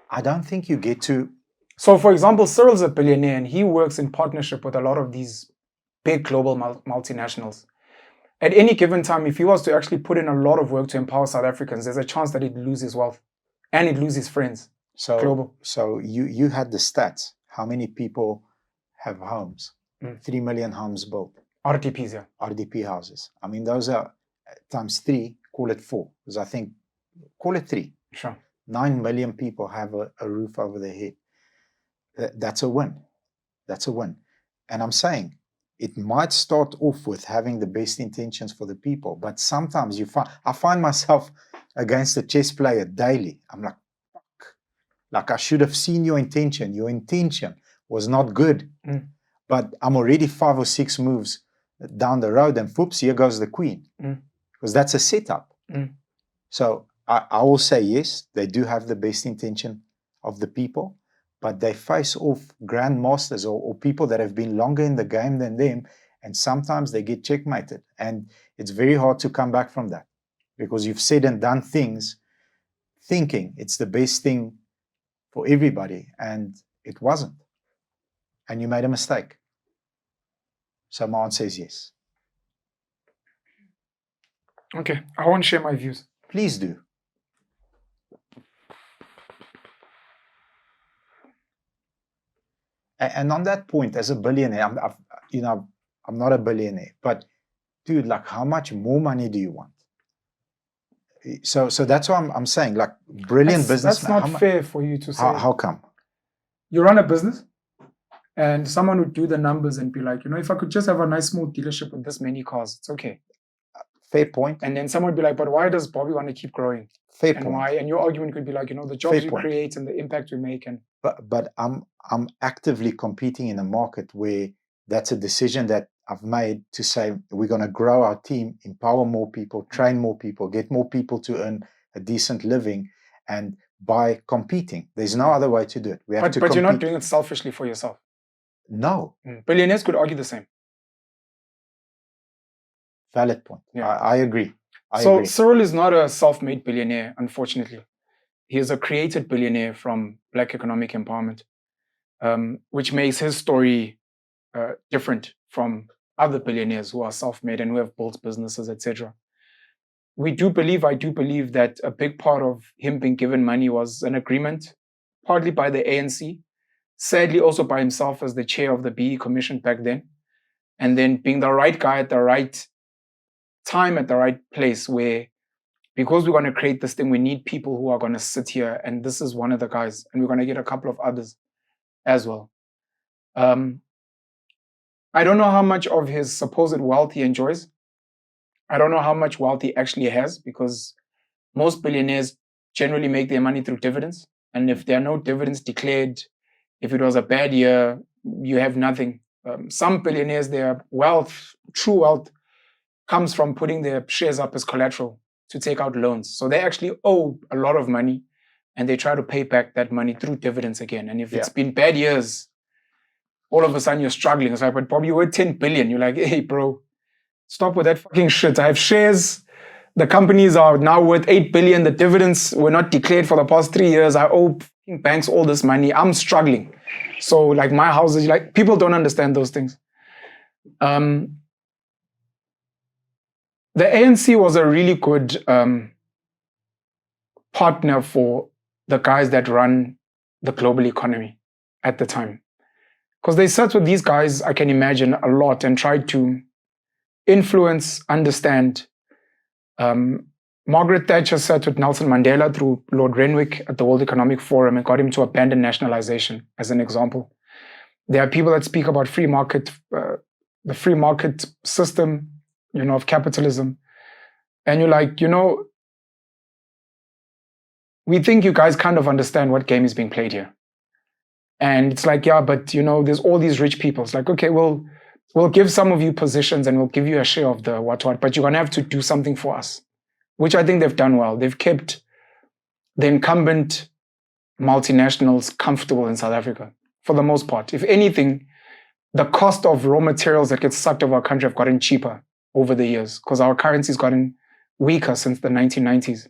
I don't think you get to... So, for example, Cyril's a billionaire and he works in partnership with a lot of these big global multinationals. At any given time, if he was to actually put in a lot of work to empower South Africans, there's a chance that he'd lose his wealth and he'd lose his friends. Global. So you had the stats. How many people have homes? 3 million homes built. RDPs, yeah. RDP houses. I mean, those are times 3, call it 4. Because I think, call it 3. Sure. 9 million people have a roof over their head. That's a win. That's a win. And I'm saying, it might start off with having the best intentions for the people, but sometimes I find myself against a chess player daily. I'm like, fuck. Like, I should have seen your intention. Your intention was not good. But I'm already 5 or 6 moves down the road, and whoops, here goes the queen. Because that's a setup. So I will say yes, they do have the best intention of the people, but they face off grandmasters or people that have been longer in the game than them, and sometimes they get checkmated. And it's very hard to come back from that, because you've said and done things thinking it's the best thing for everybody, and it wasn't. And you made a mistake. So my answer is yes. Okay, I won't share my views. Please do. And on that point, as a billionaire, I'm not a billionaire, but dude, like, how much more money do you want? So that's what I'm saying. Like, brilliant business. That's not fair for you to say. How come? You run a business, and someone would do the numbers and be like, if I could just have a nice small dealership with this many cars, it's okay. Fair point. And then someone would be like, but why does Bobby want to keep growing? Fair and point. Why? And your argument could be like, the jobs we create and the impact we make. And but I'm actively competing in a market where that's a decision that I've made to say we're going to grow our team, empower more people, train more people, get more people to earn a decent living, and by competing. There's no other way to do it. We have to but compete. You're not doing it selfishly for yourself. No. Billionaires could argue the same. Valid point. Yeah. I agree. So Cyril is not a self-made billionaire, unfortunately. He is a created billionaire from Black economic empowerment, which makes his story different from other billionaires who are self-made and who have built businesses, etc. I do believe that a big part of him being given money was an agreement, partly by the ANC, sadly also by himself as the chair of the BE Commission back then, and then being the right guy at the right time at the right place, where because we're going to create this thing, we need people who are going to sit here, and this is one of the guys, and we're going to get a couple of others as well. I don't know how much of his supposed wealth he enjoys. I don't know how much wealth he actually has, because most billionaires generally make their money through dividends. And if there are no dividends declared, if it was a bad year, you have nothing. Some billionaires, their wealth, true wealth, comes from putting their shares up as collateral to take out loans. So they actually owe a lot of money, and they try to pay back that money through dividends again. And if it's been bad years, all of a sudden you're struggling. It's like, but Bob, you were 10 billion. You're like, hey, bro, stop with that fucking shit. I have shares. The companies are now worth 8 billion. The dividends were not declared for the past 3 years. I owe banks all this money. I'm struggling. So like my house is like, people don't understand those things. The ANC was a really good partner for the guys that run the global economy at the time. Because they sat with these guys, I can imagine, a lot and tried to influence, understand. Margaret Thatcher sat with Nelson Mandela through Lord Renwick at the World Economic Forum and got him to abandon nationalization, as an example. There are people that speak about free market, the free market system, of capitalism. And you're like, we think you guys kind of understand what game is being played here. And it's like, yeah, but there's all these rich people. It's like, okay, we'll give some of you positions and we'll give you a share of the what, but you're going to have to do something for us, which I think they've done well. They've kept the incumbent multinationals comfortable in South Africa for the most part. If anything, the cost of raw materials that get sucked over our country have gotten cheaper over the years, because our currency's gotten weaker since the 1990s,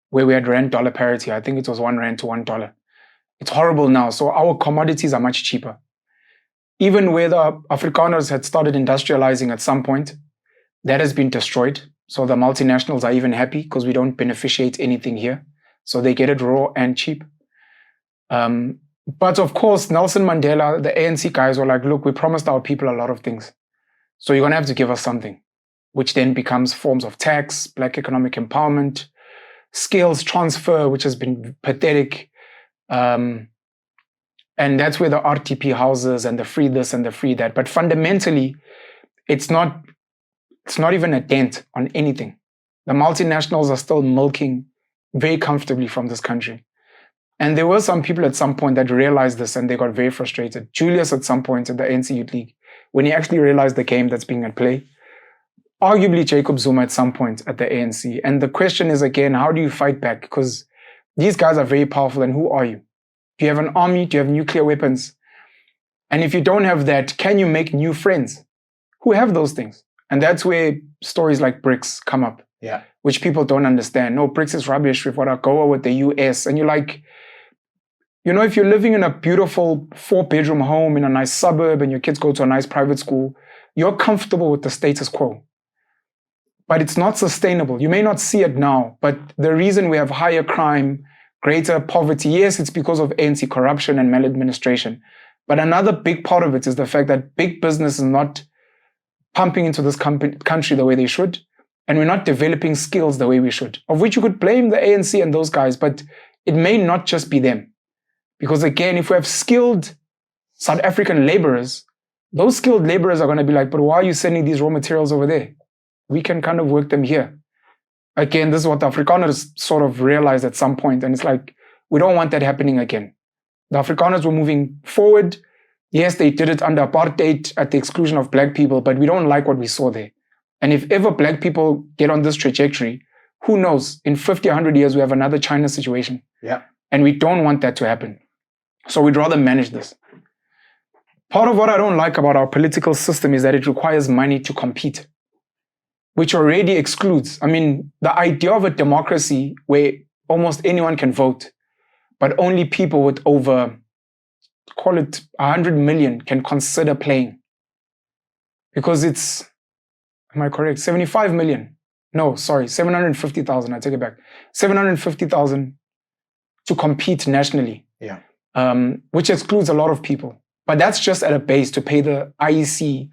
where we had rand-dollar parity. I think it was 1 rand to $1. It's horrible now. So our commodities are much cheaper. Even where the Afrikaners had started industrializing at some point, that has been destroyed. So the multinationals are even happy because we don't beneficiate anything here. So they get it raw and cheap. But of course, Nelson Mandela, the ANC guys were like, look, we promised our people a lot of things. So you're going to have to give us something, which then becomes forms of tax, Black economic empowerment, skills transfer, which has been pathetic. And that's where the RTP houses and the free this and the free that. But fundamentally, it's not even a dent on anything. The multinationals are still milking very comfortably from this country. And there were some people at some point that realized this and they got very frustrated. Julius at some point at the ANC Youth League, when he actually realized the game that's being at play. Arguably Jacob Zuma at some point at the ANC. And the question is again, how do you fight back? Because these guys are very powerful, and who are you? Do you have an army? Do you have nuclear weapons? And if you don't have that, can you make new friends who have those things? And that's where stories like BRICS come up, which people don't understand. No, BRICS is rubbish. We've got to go with the US. And you're like, if you're living in a beautiful 4-bedroom home in a nice suburb and your kids go to a nice private school, you're comfortable with the status quo. But it's not sustainable. You may not see it now, but the reason we have higher crime, greater poverty, yes, it's because of ANC corruption and maladministration. But another big part of it is the fact that big business is not pumping into this country the way they should, and we're not developing skills the way we should, of which you could blame the ANC and those guys, but it may not just be them. Because again, if we have skilled South African laborers, those skilled laborers are going to be like, but why are you sending these raw materials over there? We can kind of work them here. Again, this is what the Afrikaners sort of realized at some point, and it's like, we don't want that happening again. The Afrikaners were moving forward. Yes, they did it under apartheid at the exclusion of black people, but we don't like what we saw there. And if ever black people get on this trajectory, who knows, in 50, 100 years, we have another China situation. Yeah. And we don't want that to happen. So we'd rather manage this. Part of what I don't like about our political system is that it requires money to compete, which already excludes. I mean, the idea of a democracy where almost anyone can vote, but only people with over, call it 100 million can consider playing. Because it's, am I correct? 75 million. No, sorry, 750,000. I take it back. 750,000 to compete nationally. Yeah. Which excludes a lot of people. But that's just at a base to pay the IEC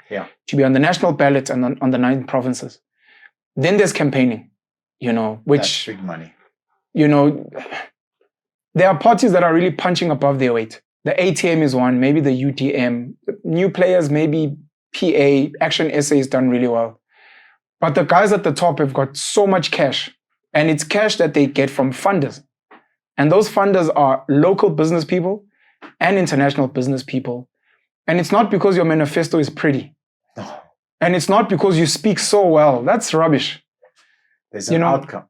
to be on the national ballot and on the 9 provinces. Then there's campaigning, which... That's big money. There are parties that are really punching above their weight. The ATM is one, maybe the UTM. New players, maybe PA, Action SA is done really well. But the guys at the top have got so much cash, and it's cash that they get from funders. And those funders are local business people and international business people. And it's not because your manifesto is pretty. No. And it's not because you speak so well. That's rubbish. There's an outcome.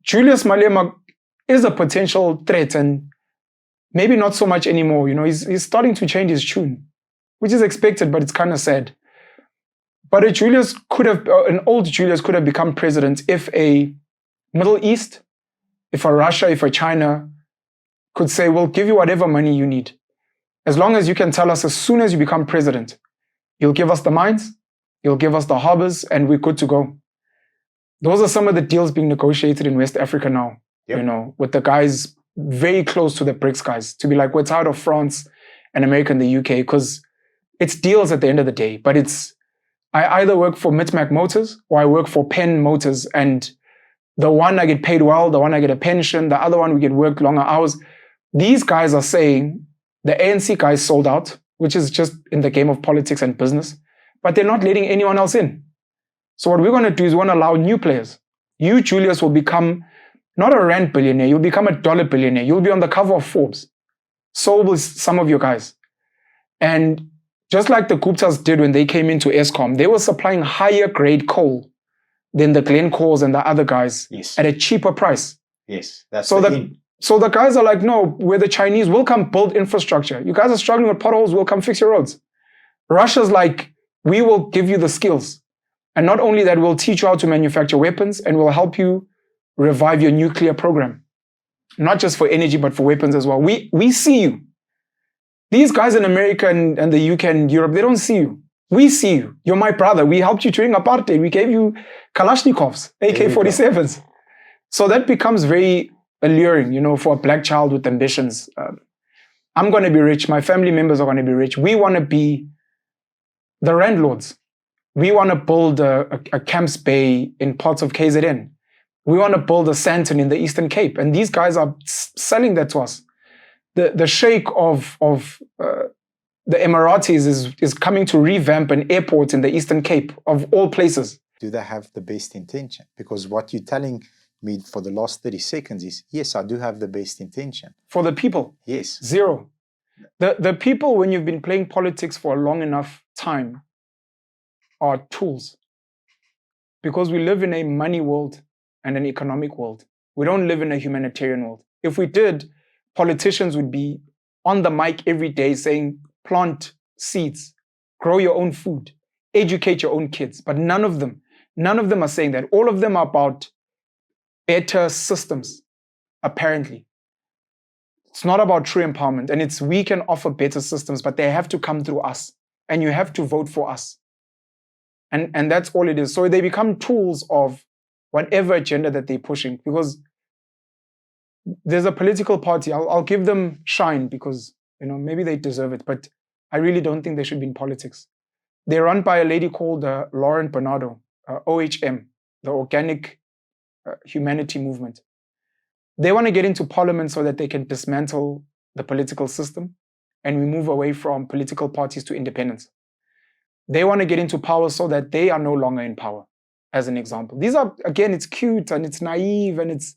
Julius Malema is a potential threat, and maybe not so much anymore. He's starting to change his tune, which is expected, but it's kind of sad. But an old Julius could have become president if a Middle East, if a Russia, if a China could say, we'll give you whatever money you need. As long as you can tell us as soon as you become president, you'll give us the mines, you'll give us the harbors, and we're good to go. Those are some of the deals being negotiated in West Africa now, with the guys very close to the BRICS guys, to be like, we're tired of France and America and the UK, because it's deals at the end of the day. But I either work for Mitmac Motors or I work for Penn Motors, and the one I get paid well, the one I get a pension, the other one we get work longer hours. These guys are saying the ANC guys sold out, which is just in the game of politics and business, but they're not letting anyone else in. So what we're going to do is we want to allow new players. You, Julius, will become not a rand billionaire, you'll become a dollar billionaire. You'll be on the cover of Forbes. So will some of your guys. And just like the Guptas did when they came into Eskom, they were supplying higher grade coal than the Glencores and the other guys at a cheaper price. Yes, that's so the guys are like, no, we're the Chinese, we'll come build infrastructure. You guys are struggling with potholes, we'll come fix your roads. Russia's like, we will give you the skills. And not only that, we'll teach you how to manufacture weapons, and we'll help you revive your nuclear program. Not just for energy, but for weapons as well. We see you. These guys in America and the UK and Europe, they don't see you. We see you. You're my brother. We helped you during apartheid. We gave you Kalashnikovs, AK-47s. So that becomes very alluring, for a black child with ambitions. I'm going to be rich. My family members are going to be rich. We want to be the landlords. We want to build a Camps Bay in parts of KZN. We want to build a Sandton in the Eastern Cape. And these guys are selling that to us. The Sheikh of the Emiratis is coming to revamp an airport in the Eastern Cape, of all places. Do they have the best intention? Because what you're telling me for the last 30 seconds is, yes, I do have the best intention. For the people? Yes. Zero. The people, when you've been playing politics for a long enough time, are tools. Because we live in a money world and an economic world. We don't live in a humanitarian world. If we did, politicians would be on the mic every day saying, plant seeds, grow your own food, educate your own kids. But none of them are saying that. All of them are about better systems, apparently. It's not about true empowerment. And we can offer better systems, but they have to come through us. And you have to vote for us. And that's all it is. So they become tools of whatever agenda that they're pushing. Because there's a political party, I'll give them shine because, maybe they deserve it. But I really don't think they should be in politics. They're run by a lady called Lauren Bernardo, OHM, the Organic Humanity Movement. They want to get into parliament so that they can dismantle the political system and we move away from political parties to independence. They want to get into power so that they are no longer in power, as an example. These are, again, it's cute and it's naive and it's...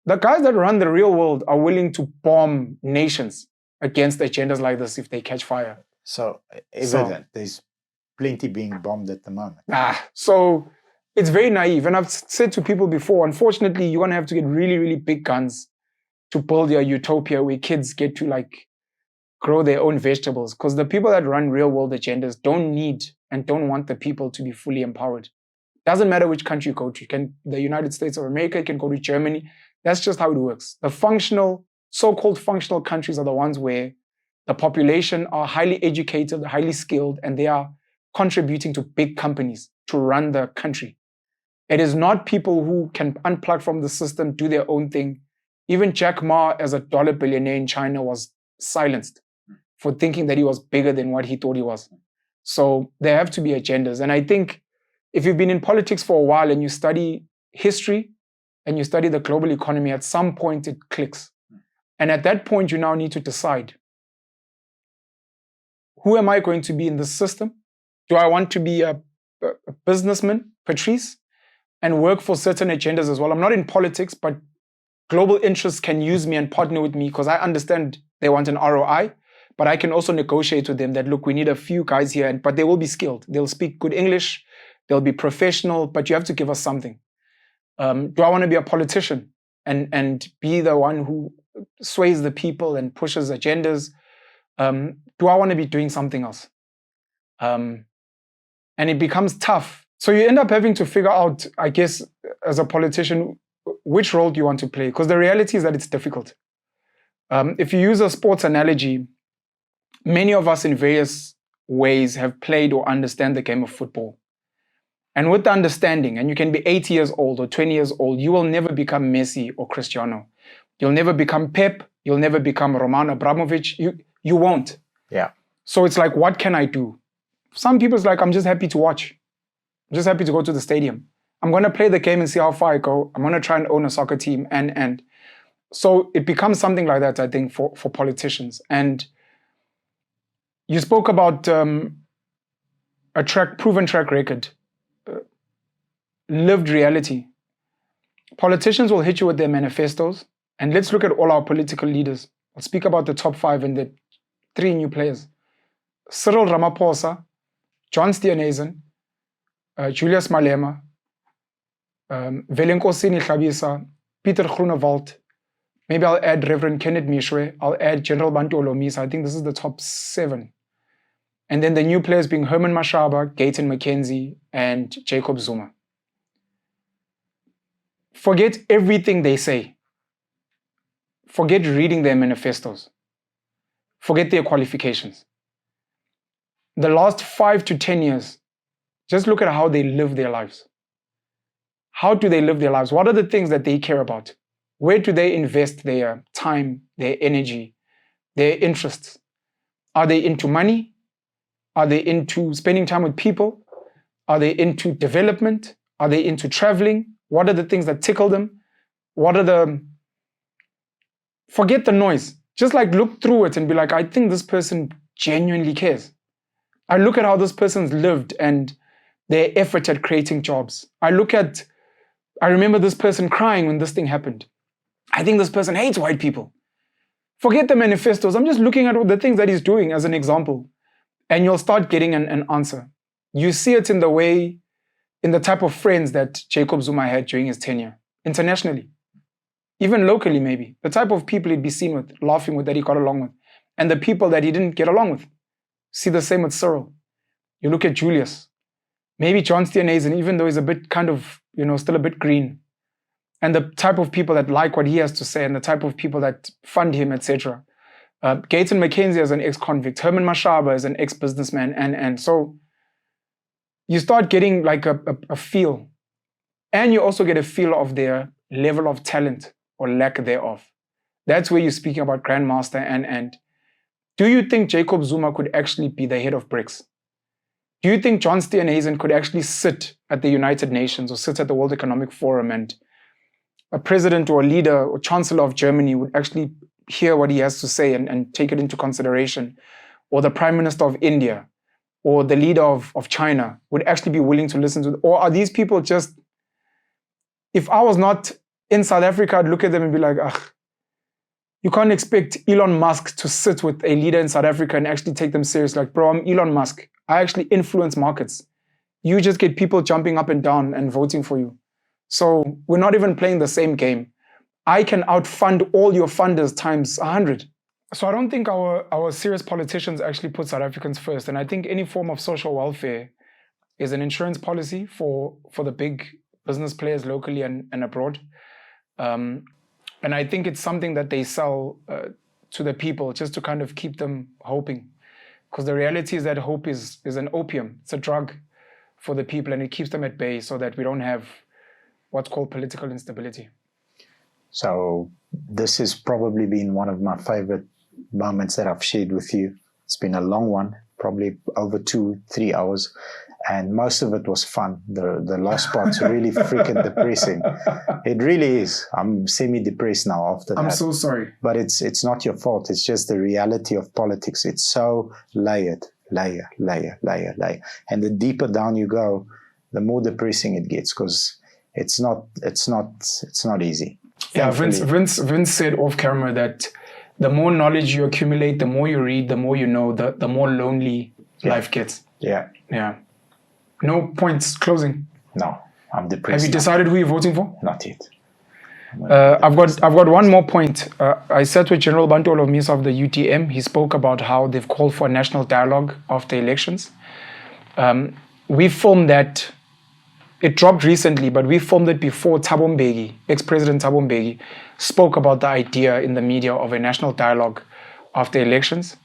The guys that run the real world are willing to bomb nations against agendas like this if they catch fire. So evident, there's plenty being bombed at the moment. So it's very naive. And I've said to people before, unfortunately, you're going to have to get really, really big guns to build your utopia where kids get to like grow their own vegetables. Because the people that run real world agendas don't need and don't want the people to be fully empowered. Doesn't matter which country you go to. You can, the United States of America, you can go to Germany. That's just how it works. The functional, so-called functional countries are the ones where the population are highly educated, highly skilled, and they are contributing to big companies to run the country. It is not people who can unplug from the system, do their own thing. Even Jack Ma, as a dollar billionaire in China, was silenced for thinking that he was bigger than what he thought he was. So there have to be agendas. And I think if you've been in politics for a while and you study history and you study the global economy, at some point it clicks. And at that point, you now need to decide, who am I going to be in this system? Do I want to be a businessman, Patrice, and work for certain agendas as well? I'm not in politics, but global interests can use me and partner with me because I understand they want an ROI, but I can also negotiate with them that, look, we need a few guys here, but they will be skilled. They'll speak good English. They'll be professional, but you have to give us something. Do I want to be a politician and be the one who sways the people and pushes agendas? Do I want to be doing something else? And it becomes tough. So you end up having to figure out, I guess, as a politician, which role do you want to play? Because the reality is that it's difficult. If you use a sports analogy, many of us in various ways have played or understand the game of football. And with the understanding, and you can be 80 years old or 20 years old, you will never become Messi or Cristiano. You'll never become Pep. You'll never become Roman Abramovich. You won't. Yeah. So it's like, what can I do? Some people's like, I'm just happy to watch. I'm just happy to go to the stadium. I'm going to play the game and see how far I go. I'm going to try and own a soccer team. And so it becomes something like that, I think, for politicians. And you spoke about a proven track record. Lived reality. Politicians will hit you with their manifestos, and let's look at all our political leaders. I'll speak about the top 5 and the 3 new players. Cyril Ramaphosa, John Steenhuisen, Julius Malema, Velenkosini Hlabisa, Peter Groenewald. Maybe I'll add Reverend Kenneth Mishwe. I'll add General Bantu Olomisa. I think this is the top 7. And then the new players being Herman Mashaba, Gayton McKenzie, and Jacob Zuma. Forget everything they say. Forget reading their manifestos. Forget their qualifications. The last 5 to 10 years, just look at how they live their lives. How do they live their lives? What are the things that they care about? Where do they invest their time, their energy, their interests? Are they into money? Are they into spending time with people? Are they into development? Are they into traveling? What are the things that tickle them? Forget the noise. Just like look through it and be like, I think this person genuinely cares. I look at how this person's lived and their effort at creating jobs. I remember this person crying when this thing happened. I think this person hates white people. Forget the manifestos. I'm just looking at the things that he's doing as an example. And you'll start getting an answer. You see it in the type of friends that Jacob Zuma had during his tenure, internationally, even locally maybe, the type of people he'd be seen with, laughing with, that he got along with, and the people that he didn't get along with. See the same with Cyril. You look at Julius, maybe John Steenhuisen, even though he's a bit kind of, still a bit green, and the type of people that like what he has to say and the type of people that fund him, etc. Gayton McKenzie as an ex-convict, Herman Mashaba as an ex-businessman, and so you start getting like a feel. And you also get a feel of their level of talent or lack thereof. That's where you're speaking about Grandmaster and do you think Jacob Zuma could actually be the head of BRICS? do you think John Steenhuisen could actually sit at the United Nations or sit at the World Economic Forum, and a president or a leader or chancellor of Germany would actually hear what he has to say and take it into consideration? Or the prime minister of India or the leader of China would actually be willing to listen to it? Or are these people just, if I was not in South Africa, I'd look at them and be like, ugh, you can't expect Elon Musk to sit with a leader in South Africa and actually take them seriously. Like, bro, I'm Elon Musk. I actually influence markets. You just get people jumping up and down and voting for you. So we're not even playing the same game. I can outfund all your funders times 100. So I don't think our serious politicians actually put South Africans first. And I think any form of social welfare is an insurance policy for the big business players locally and abroad. And I think it's something that they sell to the people just to kind of keep them hoping. Because the reality is that hope is an opium. It's a drug for the people, and it keeps them at bay so that we don't have what's called political instability. So this has probably been one of my favorite moments that I've shared with you. It's been a long one, probably over 2-3 hours. And most of it was fun. The last part's really freaking depressing. It really is. I'm semi-depressed now after that. I'm so sorry. But it's not your fault. It's just the reality of politics. It's so layered. And the deeper down you go, the more depressing it gets, because it's not easy. Yeah, Vince said off camera that the more knowledge you accumulate, the more you read, the more you know, the more lonely life gets. Yeah. No points closing. No, I'm depressed. Have you decided who you're voting for? Not yet. I've got one more point. I sat with General Bantu Olomisa of the UTM. He spoke about how they've called for a national dialogue after elections. We filmed that. It dropped recently, but we filmed it before Thabo Mbeki, ex-President Thabo Mbeki, spoke about the idea in the media of a national dialogue after elections.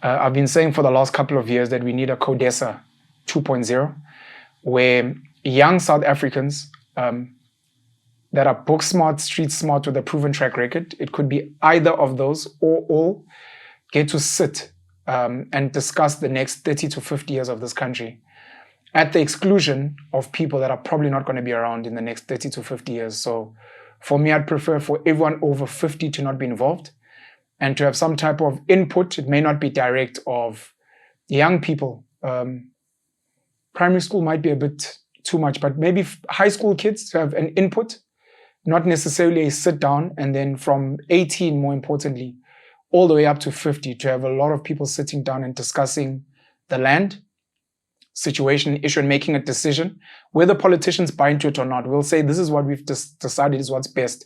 I've been saying for the last couple of years that we need a CODESA 2.0, where young South Africans that are book smart, street smart with a proven track record, it could be either of those or all, get to sit and discuss the next 30 to 50 years of this country, at the exclusion of people that are probably not going to be around in the next 30 to 50 years. So for me, I'd prefer for everyone over 50 to not be involved and to have some type of input. It may not be direct, of young people. Primary school might be a bit too much, but maybe high school kids to have an input, not necessarily a sit down, and then from 18, more importantly, all the way up to 50, to have a lot of people sitting down and discussing the land situation, issue, and making a decision. Whether politicians buy into it or not, we'll say this is what we've decided is what's best.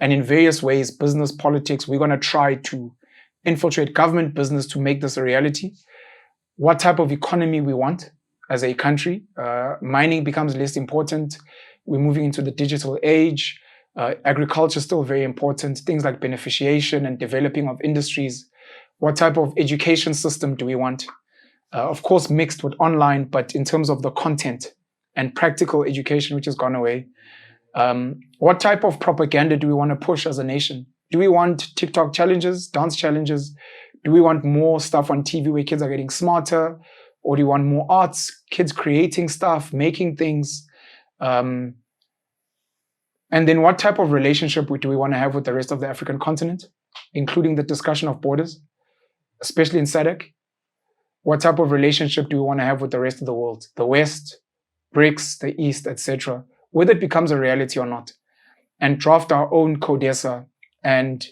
And in various ways, business, politics, we're going to try to infiltrate government, business to make this a reality. What type of economy we want as a country. Mining becomes less important. We're moving into the digital age. Agriculture is still very important. Things like beneficiation and developing of industries. What type of education system do we want? Of course, mixed with online, but in terms of the content and practical education, which has gone away. What type of propaganda do we want to push as a nation? Do we want TikTok challenges, dance challenges? Do we want more stuff on TV where kids are getting smarter? Or do you want more arts, kids creating stuff, making things? And then what type of relationship do we want to have with the rest of the African continent, including the discussion of borders, especially in SADC? What type of relationship do we want to have with the rest of the world, the West, BRICS, the East, etc., whether it becomes a reality or not, and draft our own CODESA. And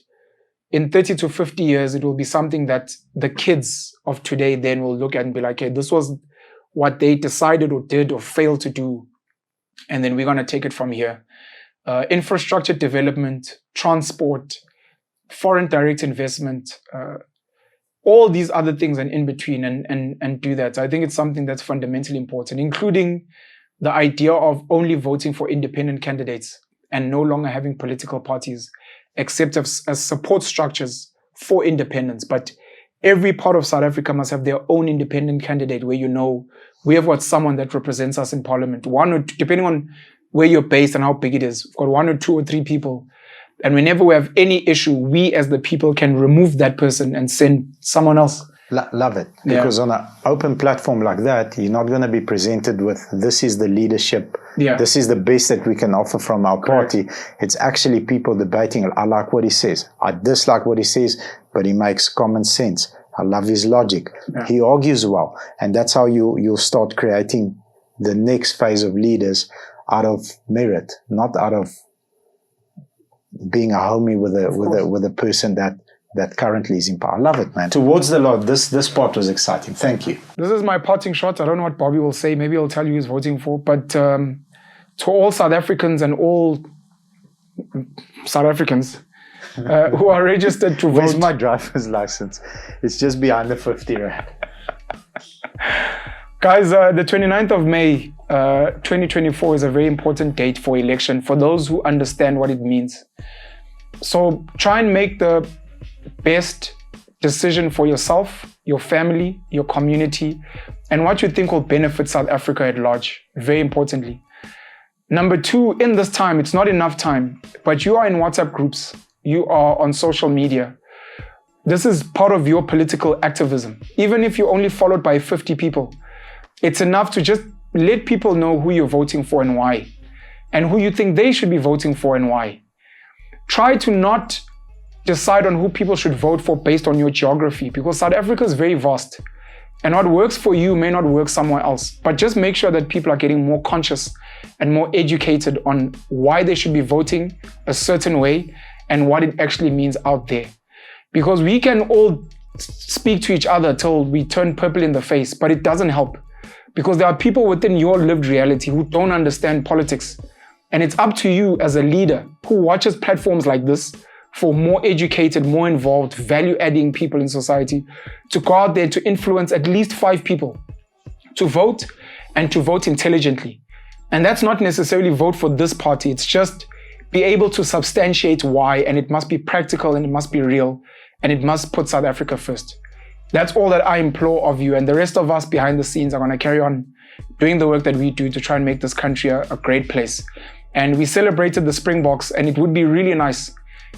in 30 to 50 years, it will be something that the kids of today then will look at and be like, hey, this was what they decided or did or failed to do. And then we're going to take it from here. Infrastructure development, transport, foreign direct investment, all these other things and in between, and do that. So I think it's something that's fundamentally important, including the idea of only voting for independent candidates and no longer having political parties, except as support structures for independence. But every part of South Africa must have their own independent candidate where, you know, we have got someone that represents us in parliament. One or two, depending on where you're based and how big it is. We've got 1 or 2 or 3 people. And whenever we have any issue, we as the people can remove that person and send someone else Love it. Because on an open platform like that, you're not going to be presented with, this is the leadership, this is the best that we can offer from our party. It's actually people debating. I like what he says. I dislike what he says, but he makes common sense. I love his logic. He argues well. And that's how you'll start creating the next phase of leaders out of merit, not out of being a homie with a person that currently is in power. I love it, man. Towards the Lord, this part was exciting. Thank you. This is my parting shot. I don't know what Bobby will say. Maybe he'll tell you who he's voting for. But to all South Africans and all South Africans who are registered to vote. Where's my driver's license? It's just behind the 50 rand. Guys, the 29th of May, 2024 is a very important date for election for those who understand what it means. So try and make the best decision for yourself, your family, your community, and what you think will benefit South Africa at large, very importantly. Number two, in this time, it's not enough time, but you are in WhatsApp groups, you are on social media. This is part of your political activism. Even if you're only followed by 50 people, it's enough to just let people know who you're voting for and why, and who you think they should be voting for and why. Try to not decide on who people should vote for based on your geography, because South Africa is very vast, and what works for you may not work somewhere else. But just make sure that people are getting more conscious and more educated on why they should be voting a certain way and what it actually means out there. Because we can all speak to each other till we turn purple in the face, but it doesn't help, because there are people within your lived reality who don't understand politics. And it's up to you as a leader who watches platforms like this for more educated, more involved, value-adding people in society to go out there to influence at least 5 people to vote, and to vote intelligently. And that's not necessarily vote for this party. It's just be able to substantiate why, and it must be practical, and it must be real, and it must put South Africa first. That's all that I implore of you. And the rest of us behind the scenes are going to carry on doing the work that we do to try and make this country a great place. And we celebrated the Springboks, and it would be really nice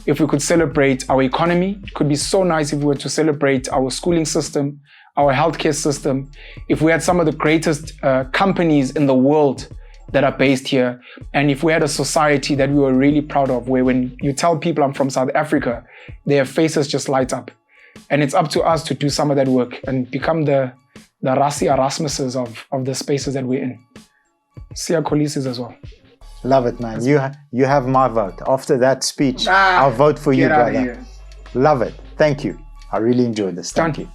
if we could celebrate our economy. It could be so nice if we were to celebrate our schooling system, our healthcare system, if we had some of the greatest companies in the world that are based here, and if we had a society that we were really proud of, where when you tell people I'm from South Africa, their faces just light up. And it's up to us to do some of that work and become the Rassi Erasmuses of the spaces that we're in. Siya Kholisis as well. Love it, man. You have my vote. After that speech, I'll vote for you, brother. Love it. Thank you. I really enjoyed this. Thank you.